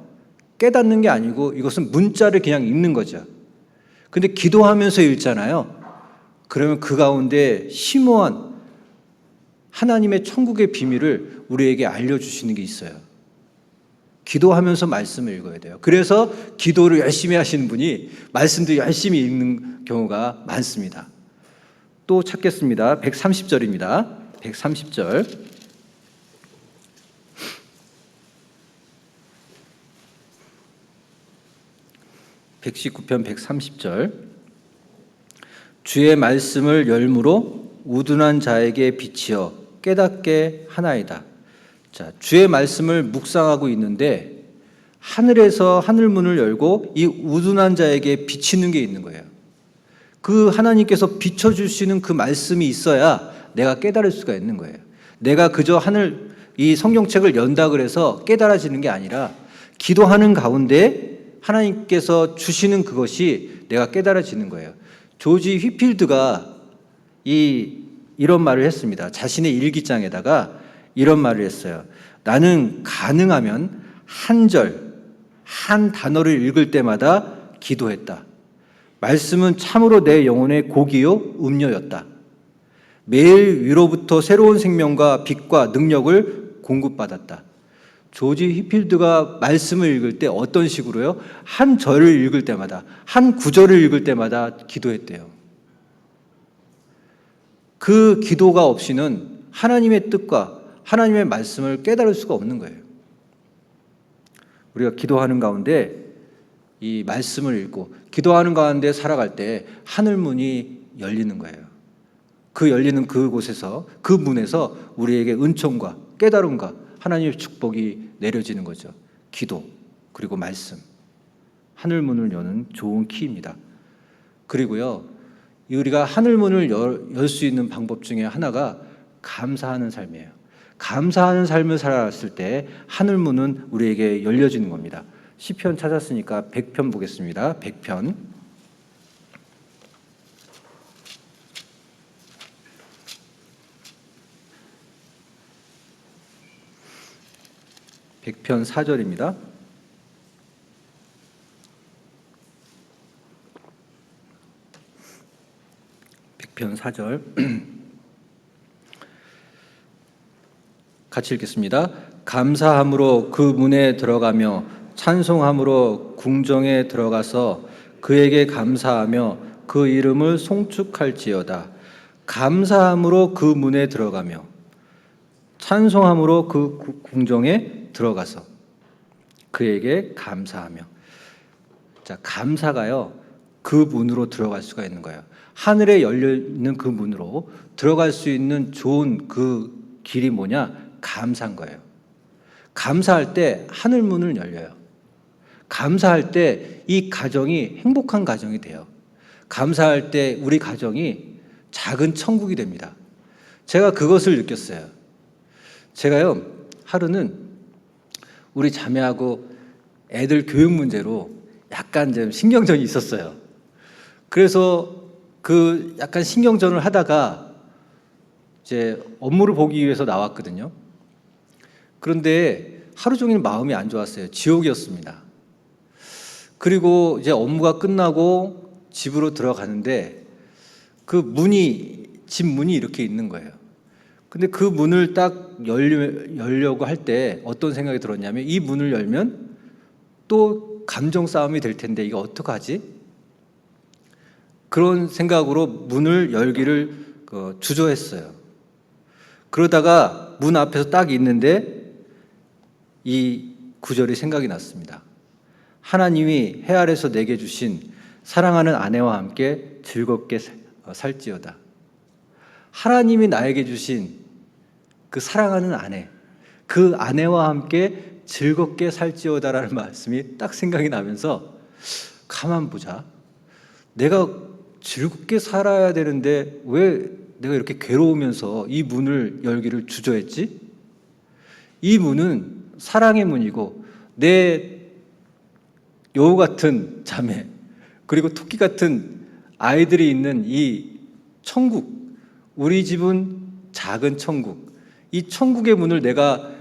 깨닫는 게 아니고 이것은 문자를 그냥 읽는 거죠. 근데 기도하면서 읽잖아요. 그러면 그 가운데 심오한 하나님의 천국의 비밀을 우리에게 알려주시는 게 있어요. 기도하면서 말씀을 읽어야 돼요. 그래서 기도를 열심히 하시는 분이 말씀도 열심히 읽는 경우가 많습니다. 또 찾겠습니다. 130절입니다. 130절. (119편) 130절. 주의 말씀을 열무로 우둔한 자에게 비치어 깨닫게 하나이다. 자, 주의 말씀을 묵상하고 있는데 하늘에서 하늘문을 열고 이 우둔한 자에게 비치는 게 있는 거예요. 그 하나님께서 비춰주시는 그 말씀이 있어야 내가 깨달을 수가 있는 거예요. 내가 그저 이 성경책을 연다 그래서 깨달아지는 게 아니라 기도하는 가운데 하나님께서 주시는 그것이 내가 깨달아지는 거예요. 조지 휘필드가 이런 말을 했습니다. 자신의 일기장에다가 이런 말을 했어요. 나는 가능하면 한 절, 한 단어를 읽을 때마다 기도했다. 말씀은 참으로 내 영혼의 고기요 음료였다. 매일 위로부터 새로운 생명과 빛과 능력을 공급받았다. 조지 휘필드가 말씀을 읽을 때 어떤 식으로요? 한 절을 읽을 때마다, 한 구절을 읽을 때마다 기도했대요. 그 기도가 없이는 하나님의 뜻과 하나님의 말씀을 깨달을 수가 없는 거예요. 우리가 기도하는 가운데 이 말씀을 읽고 기도하는 가운데 살아갈 때 하늘문이 열리는 거예요. 그 열리는 그곳에서, 그 문에서 우리에게 은총과 깨달음과 하나님의 축복이 내려지는 거죠. 기도, 그리고 말씀. 하늘문을 여는 좋은 키입니다. 그리고요, 우리가 하늘문을 열 수 있는 방법 중에 하나가 감사하는 삶이에요. 감사하는 삶을 살아갔을 때 하늘문은 우리에게 열려지는 겁니다. 시편 찾았으니까 100편 보겠습니다. 100편. (100편) 4절입니다. (100편) 4절. 같이 읽겠습니다. 감사함으로 그 문에 들어가며 찬송함으로 궁정에 들어가서 그에게 감사하며 그 이름을 송축할지어다. 감사함으로 그 문에 들어가며 찬송함으로 그 궁정에 들어가서 그에게 감사하며. 자, 감사가요, 그 문으로 들어갈 수가 있는 거예요. 하늘에 열려있는 그 문으로 들어갈 수 있는 좋은 그 길이 뭐냐? 감사한 거예요. 감사할 때 하늘 문을 열려요. 감사할 때 이 가정이 행복한 가정이 돼요. 감사할 때 우리 가정이 작은 천국이 됩니다. 제가 그것을 느꼈어요. 제가요, 하루는 우리 자매하고 애들 교육 문제로 약간 좀 신경전이 있었어요. 그래서 그 약간 신경전을 하다가 이제 업무를 보기 위해서 나왔거든요. 그런데 하루 종일 마음이 안 좋았어요. 지옥이었습니다. 그리고 이제 업무가 끝나고 집으로 들어가는데 집 문이 이렇게 있는 거예요. 근데 그 문을 딱 열려고 할 때 어떤 생각이 들었냐면, 이 문을 열면 또 감정 싸움이 될 텐데 이거 어떡하지? 그런 생각으로 문을 열기를 주저했어요. 그러다가 문 앞에서 딱 있는데 이 구절이 생각이 났습니다. 하나님이 해 아래서 내게 주신 사랑하는 아내와 함께 즐겁게 살지어다. 하나님이 나에게 주신 그 사랑하는 아내, 그 아내와 함께 즐겁게 살지어다라는 말씀이 딱 생각이 나면서, 가만 보자. 내가 즐겁게 살아야 되는데 왜 내가 이렇게 괴로우면서 이 문을 열기를 주저했지? 이 문은 사랑의 문이고, 내 여우 같은 자매, 그리고 토끼 같은 아이들이 있는 이 천국, 우리 집은 작은 천국, 이 천국의 문을 내가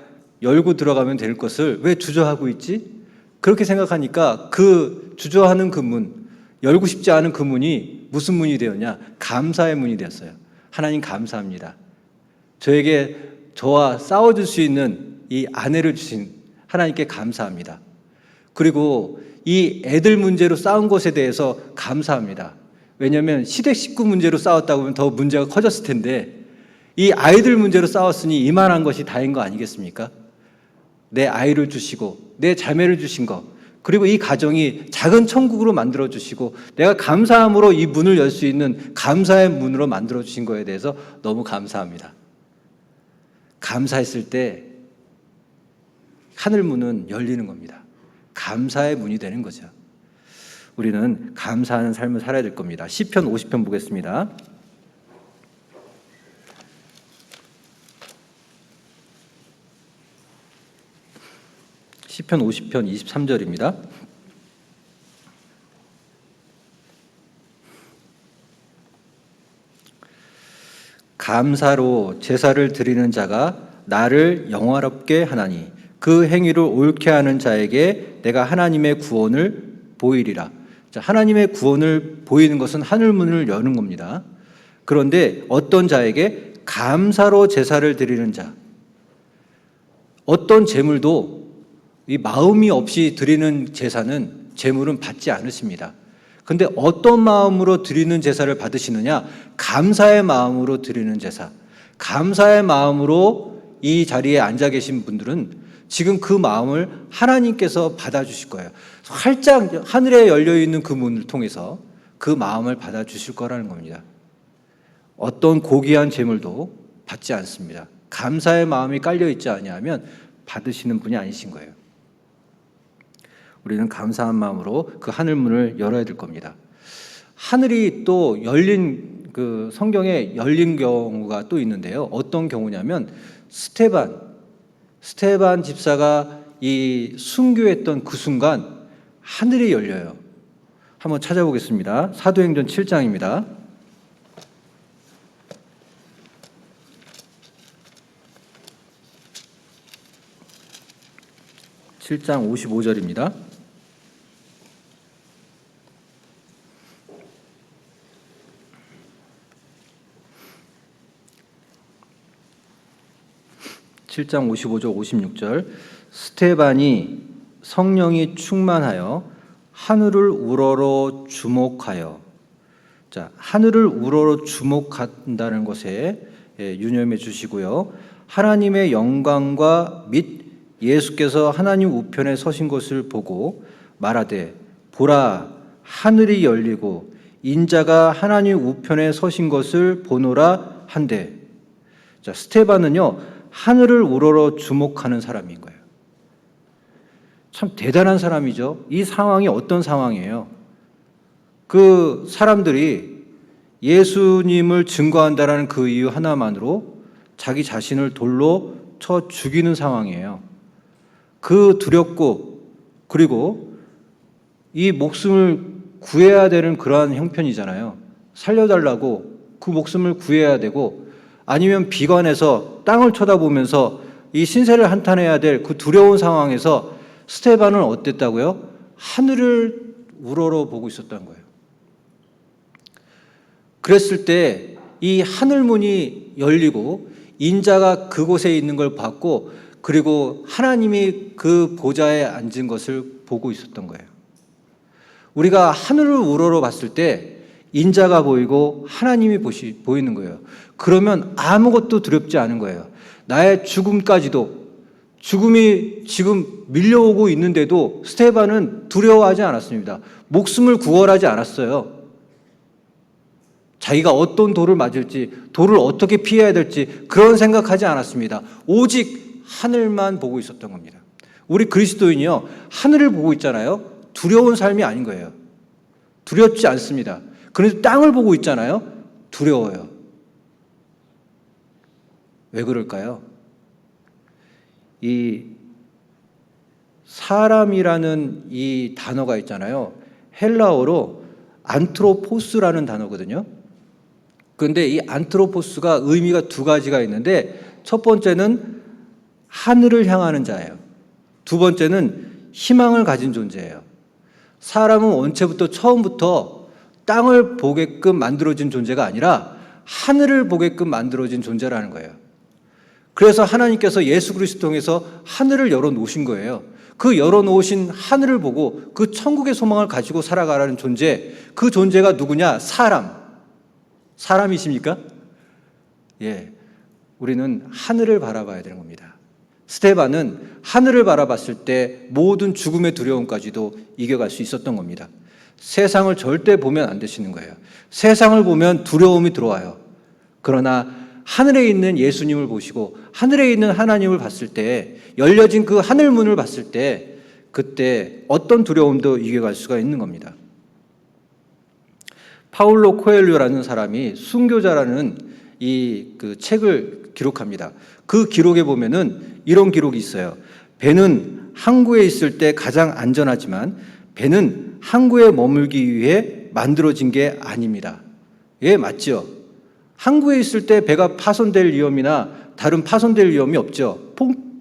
열고 들어가면 될 것을 왜 주저하고 있지? 그렇게 생각하니까 그 주저하는 그 문, 열고 싶지 않은 그 문이 무슨 문이 되었냐? 감사의 문이 되었어요. 하나님 감사합니다. 저와 싸워줄 수 있는 이 아내를 주신 하나님께 감사합니다. 그리고 이 애들 문제로 싸운 것에 대해서 감사합니다. 왜냐하면 시댁 식구 문제로 싸웠다고 하면 더 문제가 커졌을 텐데, 이 아이들 문제로 싸웠으니 이만한 것이 다인 거 아니겠습니까? 내 아이를 주시고 내 자매를 주신 것, 그리고 이 가정이 작은 천국으로 만들어 주시고 내가 감사함으로 이 문을 열 수 있는 감사의 문으로 만들어 주신 거에 대해서 너무 감사합니다. 감사했을 때 하늘 문은 열리는 겁니다. 감사의 문이 되는 거죠. 우리는 감사하는 삶을 살아야 될 겁니다. 시편 50편 보겠습니다. 시편 50편 23절입니다. 감사로 제사를 드리는 자가 나를 영화롭게 하나니 그 행위를 옳게 하는 자에게 내가 하나님의 구원을 보이리라. 자, 하나님의 구원을 보이는 것은 하늘문을 여는 겁니다. 그런데 어떤 자에게? 감사로 제사를 드리는 자. 어떤 제물도 이 마음이 없이 드리는 제사는, 제물은 받지 않으십니다. 근데 어떤 마음으로 드리는 제사를 받으시느냐? 감사의 마음으로 드리는 제사. 감사의 마음으로 이 자리에 앉아 계신 분들은 지금 그 마음을 하나님께서 받아주실 거예요. 활짝 하늘에 열려있는 그 문을 통해서 그 마음을 받아주실 거라는 겁니다. 어떤 고귀한 제물도 받지 않습니다. 감사의 마음이 깔려있지 아니하면 받으시는 분이 아니신 거예요. 우리는 감사한 마음으로 그 하늘문을 열어야 될 겁니다. 하늘이 또 열린, 성경에 열린 경우가 또 있는데요. 어떤 경우냐면 스테반 집사가 이 순교했던 그 순간 하늘이 열려요. 한번 찾아보겠습니다. 사도행전 7장입니다. 7장 55절입니다. (7장 55절 56절) 스테반이 성령이 충만하여 하늘을 우러러 주목하여. 자, 하늘을 우러러 주목한다는 것에 유념해 주시고요. 하나님의 영광과 및 예수께서 하나님 우편에 서신 것을 보고 말하되, 보라, 하늘이 열리고 인자가 하나님 우편에 서신 것을 보노라 한대. 자, 스테반은요, 하늘을 우러러 주목하는 사람인 거예요. 참 대단한 사람이죠. 이 상황이 어떤 상황이에요? 그 사람들이 예수님을 증거한다라는 그 이유 하나만으로 자기 자신을 돌로 쳐 죽이는 상황이에요. 그 두렵고 그리고 이 목숨을 구해야 되는 그러한 형편이잖아요. 살려달라고 그 목숨을 구해야 되고, 아니면 비관해서 땅을 쳐다보면서 이 신세를 한탄해야 될 그 두려운 상황에서 스데반은 어땠다고요? 하늘을 우러러 보고 있었다는 거예요. 그랬을 때 이 하늘문이 열리고 인자가 그곳에 있는 걸 봤고, 그리고 하나님이 그 보좌에 앉은 것을 보고 있었던 거예요. 우리가 하늘을 우러러 봤을 때 인자가 보이고 하나님이 보이는 거예요. 그러면 아무것도 두렵지 않은 거예요. 나의 죽음까지도, 죽음이 지금 밀려오고 있는데도 스데반은 두려워하지 않았습니다. 목숨을 구원하지 않았어요. 자기가 어떤 돌을 맞을지, 돌을 어떻게 피해야 될지 그런 생각하지 않았습니다. 오직 하늘만 보고 있었던 겁니다. 우리 그리스도인이요, 하늘을 보고 있잖아요. 두려운 삶이 아닌 거예요. 두렵지 않습니다. 그런데 땅을 보고 있잖아요. 두려워요. 왜 그럴까요? 이 사람이라는 이 단어가 있잖아요. 헬라어로 안트로포스라는 단어거든요. 그런데 이 안트로포스가 의미가 두 가지가 있는데, 첫 번째는 하늘을 향하는 자예요. 두 번째는 희망을 가진 존재예요. 사람은 원체부터 처음부터 땅을 보게끔 만들어진 존재가 아니라 하늘을 보게끔 만들어진 존재라는 거예요. 그래서 하나님께서 예수 그리스도 통해서 하늘을 열어놓으신 거예요. 그 열어놓으신 하늘을 보고 그 천국의 소망을 가지고 살아가라는 존재, 그 존재가 누구냐? 사람이십니까? 예, 우리는 하늘을 바라봐야 되는 겁니다. 스데반은 하늘을 바라봤을 때 모든 죽음의 두려움까지도 이겨갈 수 있었던 겁니다. 세상을 절대 보면 안 되시는 거예요. 세상을 보면 두려움이 들어와요. 그러나 하늘에 있는 예수님을 보시고 하늘에 있는 하나님을 봤을 때, 열려진 그 하늘문을 봤을 때, 그때 어떤 두려움도 이겨갈 수가 있는 겁니다. 파울로 코엘료라는 사람이 순교자라는 그 책을 기록합니다. 그 기록에 보면은 이런 기록이 있어요. 배는 항구에 있을 때 가장 안전하지만 배는 항구에 머물기 위해 만들어진 게 아닙니다. 예, 맞죠? 항구에 있을 때 배가 파손될 위험이나 다른 파손될 위험이 없죠.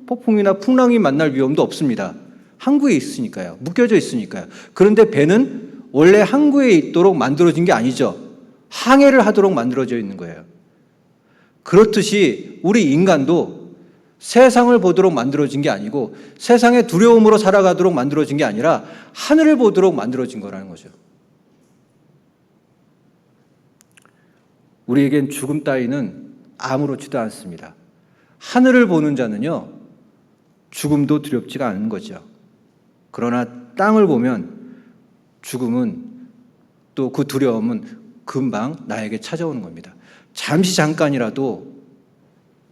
폭풍이나 풍랑이 만날 위험도 없습니다. 항구에 있으니까요. 묶여져 있으니까요. 그런데 배는 원래 항구에 있도록 만들어진 게 아니죠. 항해를 하도록 만들어져 있는 거예요. 그렇듯이 우리 인간도 세상을 보도록 만들어진 게 아니고 세상의 두려움으로 살아가도록 만들어진 게 아니라 하늘을 보도록 만들어진 거라는 거죠. 우리에겐 죽음 따위는 아무렇지도 않습니다. 하늘을 보는 자는요, 죽음도 두렵지가 않은 거죠. 그러나 땅을 보면 죽음은, 또 그 두려움은 금방 나에게 찾아오는 겁니다. 잠시 잠깐이라도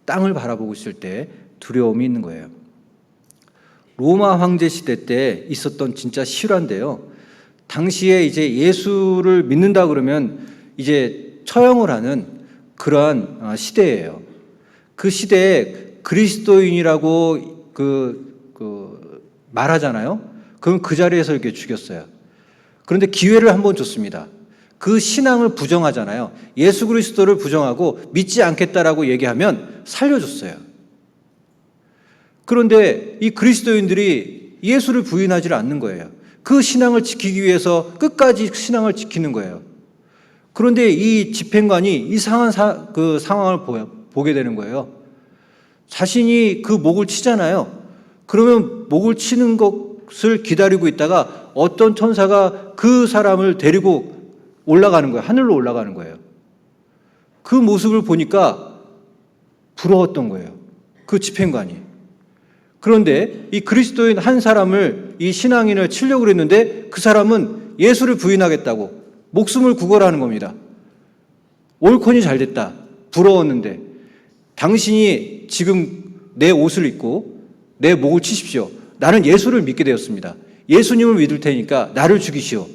땅을 바라보고 있을 때 두려움이 있는 거예요. 로마 황제 시대 때 있었던 진짜 실화인데요. 당시에 이제 예수를 믿는다 그러면 이제 처형을 하는 그러한 시대예요. 그 시대에 그리스도인이라고 말하잖아요. 그럼 그 자리에서 이렇게 죽였어요. 그런데 기회를 한번 줬습니다. 그 신앙을 부정하잖아요. 예수 그리스도를 부정하고 믿지 않겠다라고 얘기하면 살려줬어요. 그런데 이 그리스도인들이 예수를 부인하지 않는 거예요. 그 신앙을 지키기 위해서 끝까지 신앙을 지키는 거예요. 그런데 이 집행관이 이상한 그 상황을 보게 되는 거예요. 자신이 그 목을 치잖아요. 그러면 목을 치는 것을 기다리고 있다가 어떤 천사가 그 사람을 데리고 올라가는 거예요. 하늘로 올라가는 거예요. 그 모습을 보니까 부러웠던 거예요. 그 집행관이. 그런데 이 그리스도인 한 사람을, 이 신앙인을 치려고 했는데 그 사람은 예수를 부인하겠다고 목숨을 구걸하는 겁니다. 옳거니 잘됐다. 부러웠는데 당신이 지금 내 옷을 입고 내 목을 치십시오. 나는 예수를 믿게 되었습니다. 예수님을 믿을 테니까 나를 죽이시오.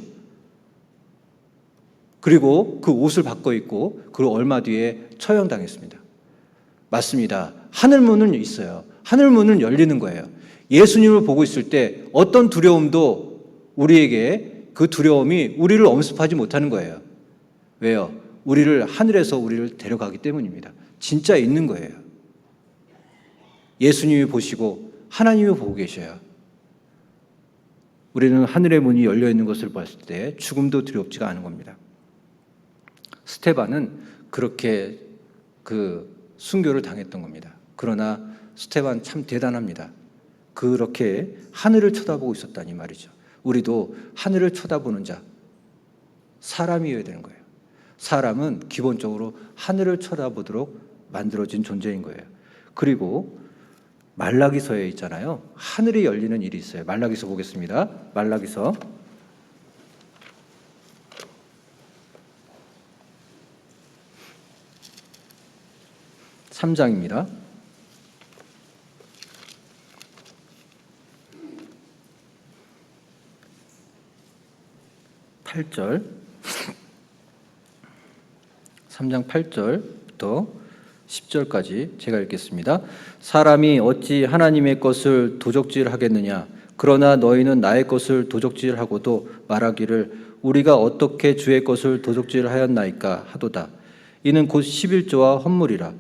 그리고 그 옷을 바꿔 입고 그리고 얼마 뒤에 처형당했습니다. 맞습니다. 하늘문은 있어요. 하늘문은 열리는 거예요. 예수님을 보고 있을 때 어떤 두려움도 우리에게 그 두려움이 우리를 엄습하지 못하는 거예요. 왜요? 우리를 하늘에서 우리를 데려가기 때문입니다. 진짜 있는 거예요. 예수님이 보시고 하나님이 보고 계셔요. 우리는 하늘의 문이 열려 있는 것을 봤을 때 죽음도 두렵지가 않은 겁니다. 스테반은 그렇게 그 순교를 당했던 겁니다. 그러나 스테반 참 대단합니다. 그렇게 하늘을 쳐다보고 있었다니 말이죠. 우리도 하늘을 쳐다보는 자, 사람이어야 되는 거예요. 사람은 기본적으로 하늘을 쳐다보도록 만들어진 존재인 거예요. 그리고 말라기서에 있잖아요. 하늘이 열리는 일이 있어요. 말라기서 보겠습니다. 말라기서 3장입니다. 8절 3장 8절부터 10절까지 제가 읽겠습니다. 사람이 어찌 하나님의 것을 도적질하겠느냐? 그러나 너희는 나의 것을 도적질하고도 말하기를 우리가 어떻게 주의 것을 도적질하였나이까 하도다. 이는 곧 11조와 헌물이라.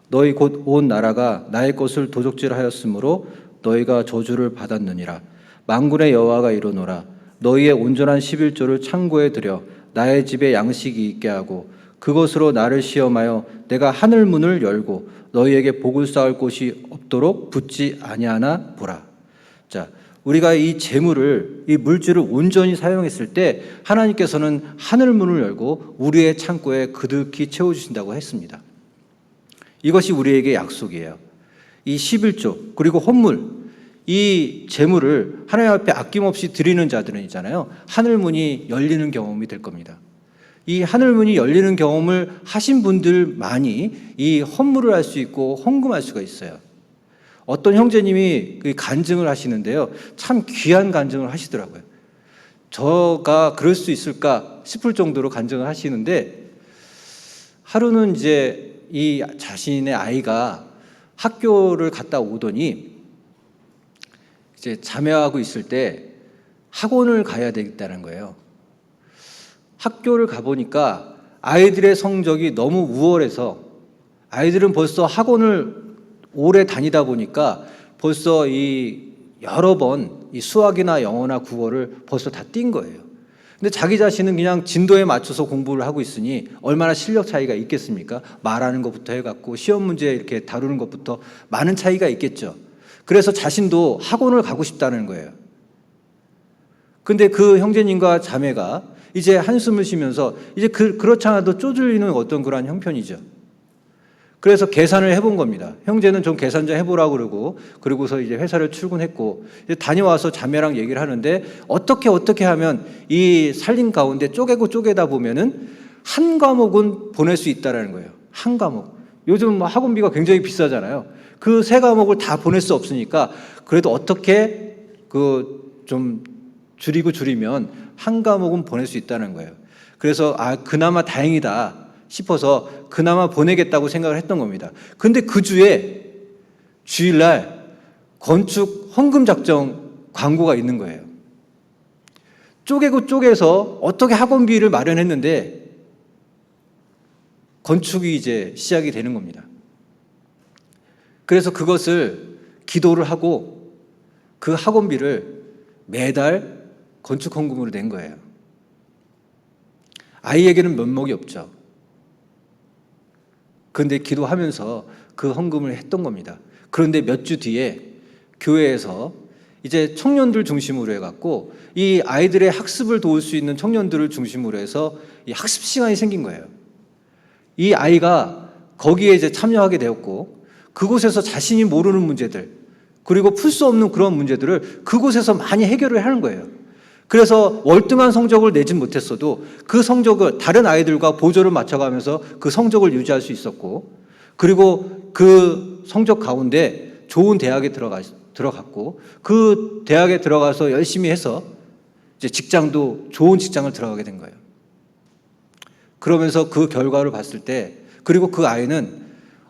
너희 곧 온 나라가 나의 것을 도적질하였으므로 너희가 저주를 받았느니라. 만군의 여호와가 이르노라. 너희의 온전한 11조를 창고에 들여 나의 집에 양식이 있게 하고 그것으로 나를 시험하여 내가 하늘 문을 열고 너희에게 복을 쌓을 곳이 없도록 붙지 아니하나 보라. 자, 우리가 이 재물을, 이 물질을 온전히 사용했을 때 하나님께서는 하늘 문을 열고 우리의 창고에 그득히 채워주신다고 했습니다. 이것이 우리에게 약속이에요. 이 11조 그리고 헌물, 이 재물을 하나님 앞에 아낌없이 드리는 자들은 있잖아요. 하늘 문이 열리는 경험이 될 겁니다. 이 하늘 문이 열리는 경험을 하신 분들만이 이 헌물을 할 수 있고 헌금할 수가 있어요. 어떤 형제님이 간증을 하시는데요. 참 귀한 간증을 하시더라고요. 저가 그럴 수 있을까 싶을 정도로 간증을 하시는데 하루는 이제 이 자신의 아이가 학교를 갔다 오더니 이제 자매하고 있을 때 학원을 가야 되겠다는 거예요. 학교를 가보니까 아이들의 성적이 너무 우월해서 아이들은 벌써 학원을 오래 다니다 보니까 벌써 이 여러 번 이 수학이나 영어나 국어를 벌써 다 띈 거예요. 근데 자기 자신은 그냥 진도에 맞춰서 공부를 하고 있으니 얼마나 실력 차이가 있겠습니까? 말하는 것부터 해갖고 시험 문제 이렇게 다루는 것부터 많은 차이가 있겠죠. 그래서 자신도 학원을 가고 싶다는 거예요. 근데 그 형제님과 자매가 이제 한숨을 쉬면서 이제 그렇지 않아도 쪼들리는 어떤 그러한 형편이죠. 그래서 계산을 해본 겁니다. 형제는 좀 계산 좀 해보라고 그러고 그러고서 이제 회사를 출근했고 이제 다녀와서 자매랑 얘기를 하는데 어떻게 하면 이 살림 가운데 쪼개다 보면은 한 과목은 보낼 수 있다라는 거예요. 한 과목. 요즘 뭐 학원비가 굉장히 비싸잖아요. 그 세 과목을 다 보낼 수 없으니까 그래도 어떻게 좀 줄이면 한 과목은 보낼 수 있다는 거예요. 그래서 그나마 다행이다 싶어서 그나마 보내겠다고 생각을 했던 겁니다. 근데 그 주에 주일날 건축 헌금 작정 광고가 있는 거예요. 쪼개서 어떻게 학원비를 마련했는데 건축이 이제 시작이 되는 겁니다. 그래서 그것을 기도를 하고 그 학원비를 매달 건축 헌금으로 낸 거예요. 아이에게는 면목이 없죠. 그런데 기도하면서 그 헌금을 했던 겁니다. 그런데 몇 주 뒤에 교회에서 이제 청년들 중심으로 해갖고 이 아이들의 학습을 도울 수 있는 청년들을 중심으로 해서 이 학습 시간이 생긴 거예요. 이 아이가 거기에 이제 참여하게 되었고 그곳에서 자신이 모르는 문제들 그리고 풀 수 없는 그런 문제들을 그곳에서 많이 해결을 하는 거예요. 그래서 월등한 성적을 내진 못했어도 그 성적을 다른 아이들과 보조를 맞춰가면서 그 성적을 유지할 수 있었고 그리고 그 성적 가운데 좋은 대학에 들어갔고 그 대학에 들어가서 열심히 해서 이제 직장도 좋은 직장을 들어가게 된 거예요. 그러면서 그 결과를 봤을 때 그리고 그 아이는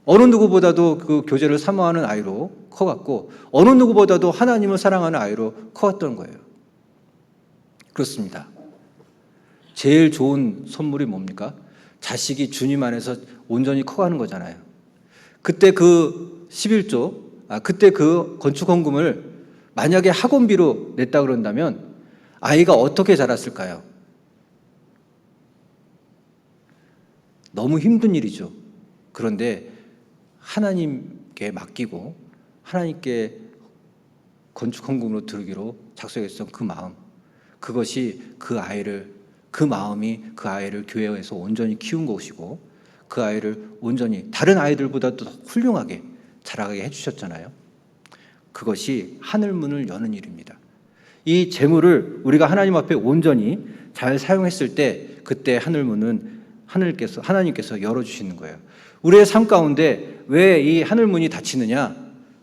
어느 누구보다도 그 교제를 사모하는 아이로 커갔고 어느 누구보다도 하나님을 사랑하는 아이로 커갔던 거예요. 그렇습니다. 제일 좋은 선물이 뭡니까? 자식이 주님 안에서 온전히 커가는 거잖아요. 그때 그 11조, 그때 그 건축헌금을 만약에 학원비로 냈다 그런다면 아이가 어떻게 자랐을까요? 너무 힘든 일이죠. 그런데 하나님께 맡기고 하나님께 건축헌금으로 드리기로 작성했던 그 마음, 그것이 그 마음이 그 아이를 교회에서 온전히 키운 것이고 그 아이를 온전히 다른 아이들보다도 훌륭하게 자라게 해주셨잖아요. 그것이 하늘문을 여는 일입니다. 이 재물을 우리가 하나님 앞에 온전히 잘 사용했을 때 그때 하늘문은 하나님께서 열어주시는 거예요. 우리의 삶 가운데 왜 이 하늘문이 닫히느냐?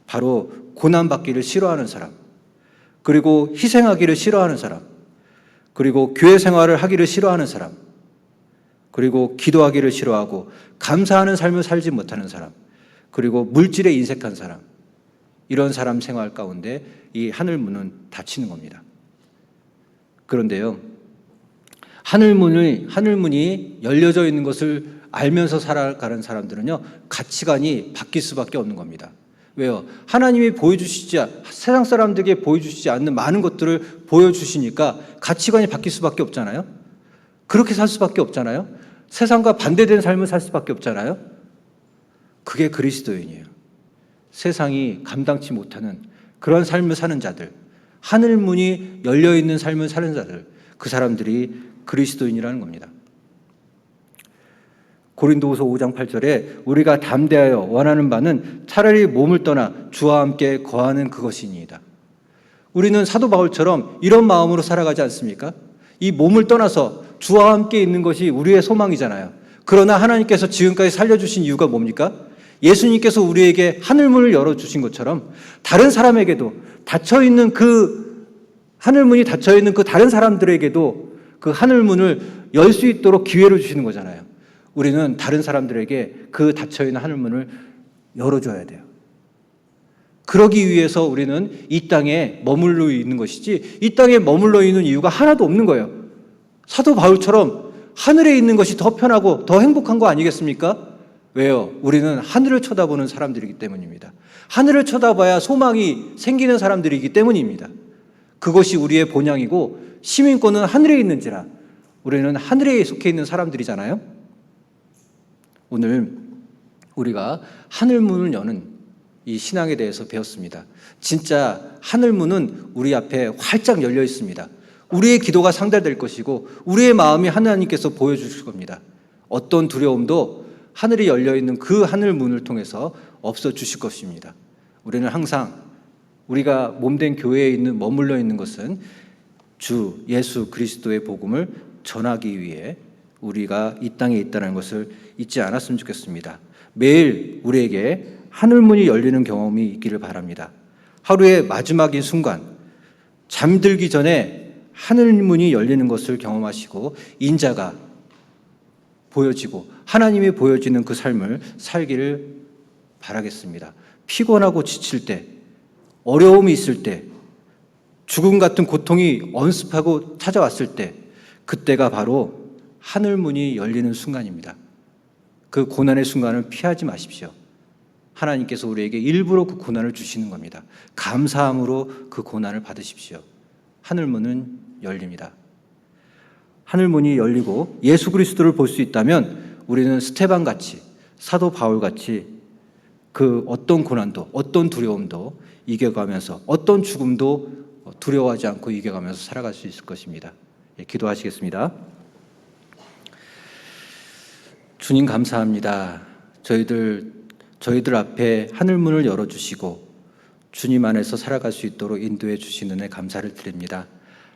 바로 고난받기를 싫어하는 사람, 그리고 희생하기를 싫어하는 사람, 그리고 교회 생활을 하기를 싫어하는 사람, 그리고 기도하기를 싫어하고 감사하는 삶을 살지 못하는 사람, 그리고 물질에 인색한 사람, 이런 사람 생활 가운데 이 하늘문은 닫히는 겁니다. 그런데요, 하늘문이 열려져 있는 것을 알면서 살아가는 사람들은요, 가치관이 바뀔 수밖에 없는 겁니다. 왜요? 하나님이 세상 사람들에게 보여주시지 않는 많은 것들을 보여주시니까 가치관이 바뀔 수밖에 없잖아요. 그렇게 살 수밖에 없잖아요. 세상과 반대된 삶을 살 수밖에 없잖아요. 그게 그리스도인이에요. 세상이 감당치 못하는 그런 삶을 사는 자들, 하늘문이 열려있는 삶을 사는 자들, 그 사람들이 그리스도인이라는 겁니다. 고린도후서 5장 8절에 우리가 담대하여 원하는 바는 차라리 몸을 떠나 주와 함께 거하는 그것이니이다. 우리는 사도 바울처럼 이런 마음으로 살아가지 않습니까? 이 몸을 떠나서 주와 함께 있는 것이 우리의 소망이잖아요. 그러나 하나님께서 지금까지 살려주신 이유가 뭡니까? 예수님께서 우리에게 하늘문을 열어주신 것처럼 다른 사람에게도 닫혀있는 하늘문이 닫혀있는 그 다른 사람들에게도 그 하늘문을 열 수 있도록 기회를 주시는 거잖아요. 우리는 다른 사람들에게 그 닫혀있는 하늘문을 열어줘야 돼요. 그러기 위해서 우리는 이 땅에 머물러 있는 것이지 이 땅에 머물러 있는 이유가 하나도 없는 거예요. 사도 바울처럼 하늘에 있는 것이 더 편하고 더 행복한 거 아니겠습니까? 왜요? 우리는 하늘을 쳐다보는 사람들이기 때문입니다. 하늘을 쳐다봐야 소망이 생기는 사람들이기 때문입니다. 그것이 우리의 본향이고 시민권은 하늘에 있는지라 우리는 하늘에 속해 있는 사람들이잖아요. 오늘 우리가 하늘문을 여는 이 신앙에 대해서 배웠습니다. 진짜 하늘문은 우리 앞에 활짝 열려 있습니다. 우리의 기도가 상달될 것이고 우리의 마음이 하나님께서 보여주실 겁니다. 어떤 두려움도 하늘이 열려있는 그 하늘문을 통해서 없어주실 것입니다. 우리는 항상 우리가 몸된 교회에 머물러 있는 것은 주 예수 그리스도의 복음을 전하기 위해 우리가 이 땅에 있다는 것을 잊지 않았으면 좋겠습니다. 매일 우리에게 하늘문이 열리는 경험이 있기를 바랍니다. 하루의 마지막인 순간 잠들기 전에 하늘문이 열리는 것을 경험하시고 인자가 보여지고 하나님이 보여지는 그 삶을 살기를 바라겠습니다. 피곤하고 지칠 때, 어려움이 있을 때, 죽음 같은 고통이 언습하고 찾아왔을 때 그때가 바로 하늘문이 열리는 순간입니다. 그 고난의 순간을 피하지 마십시오. 하나님께서 우리에게 일부러 그 고난을 주시는 겁니다. 감사함으로 그 고난을 받으십시오. 하늘문은 열립니다. 하늘문이 열리고 예수 그리스도를 볼 수 있다면 우리는 스테반같이, 사도 바울같이 그 어떤 고난도, 어떤 두려움도 이겨가면서 어떤 죽음도 두려워하지 않고 이겨가면서 살아갈 수 있을 것입니다. 기도하시겠습니다. 주님 감사합니다. 저희들 앞에 하늘문을 열어주시고 주님 안에서 살아갈 수 있도록 인도해 주신 은혜 감사를 드립니다.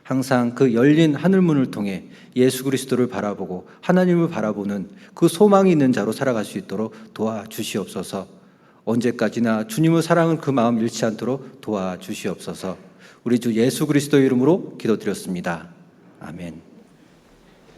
항상 그 열린 하늘문을 통해 예수 그리스도를 바라보고 하나님을 바라보는 그 소망이 있는 자로 살아갈 수 있도록 도와주시옵소서. 언제까지나 주님을 사랑하는 그 마음 잃지 않도록 도와주시옵소서. 우리 주 예수 그리스도의 이름으로 기도드렸습니다. 아멘.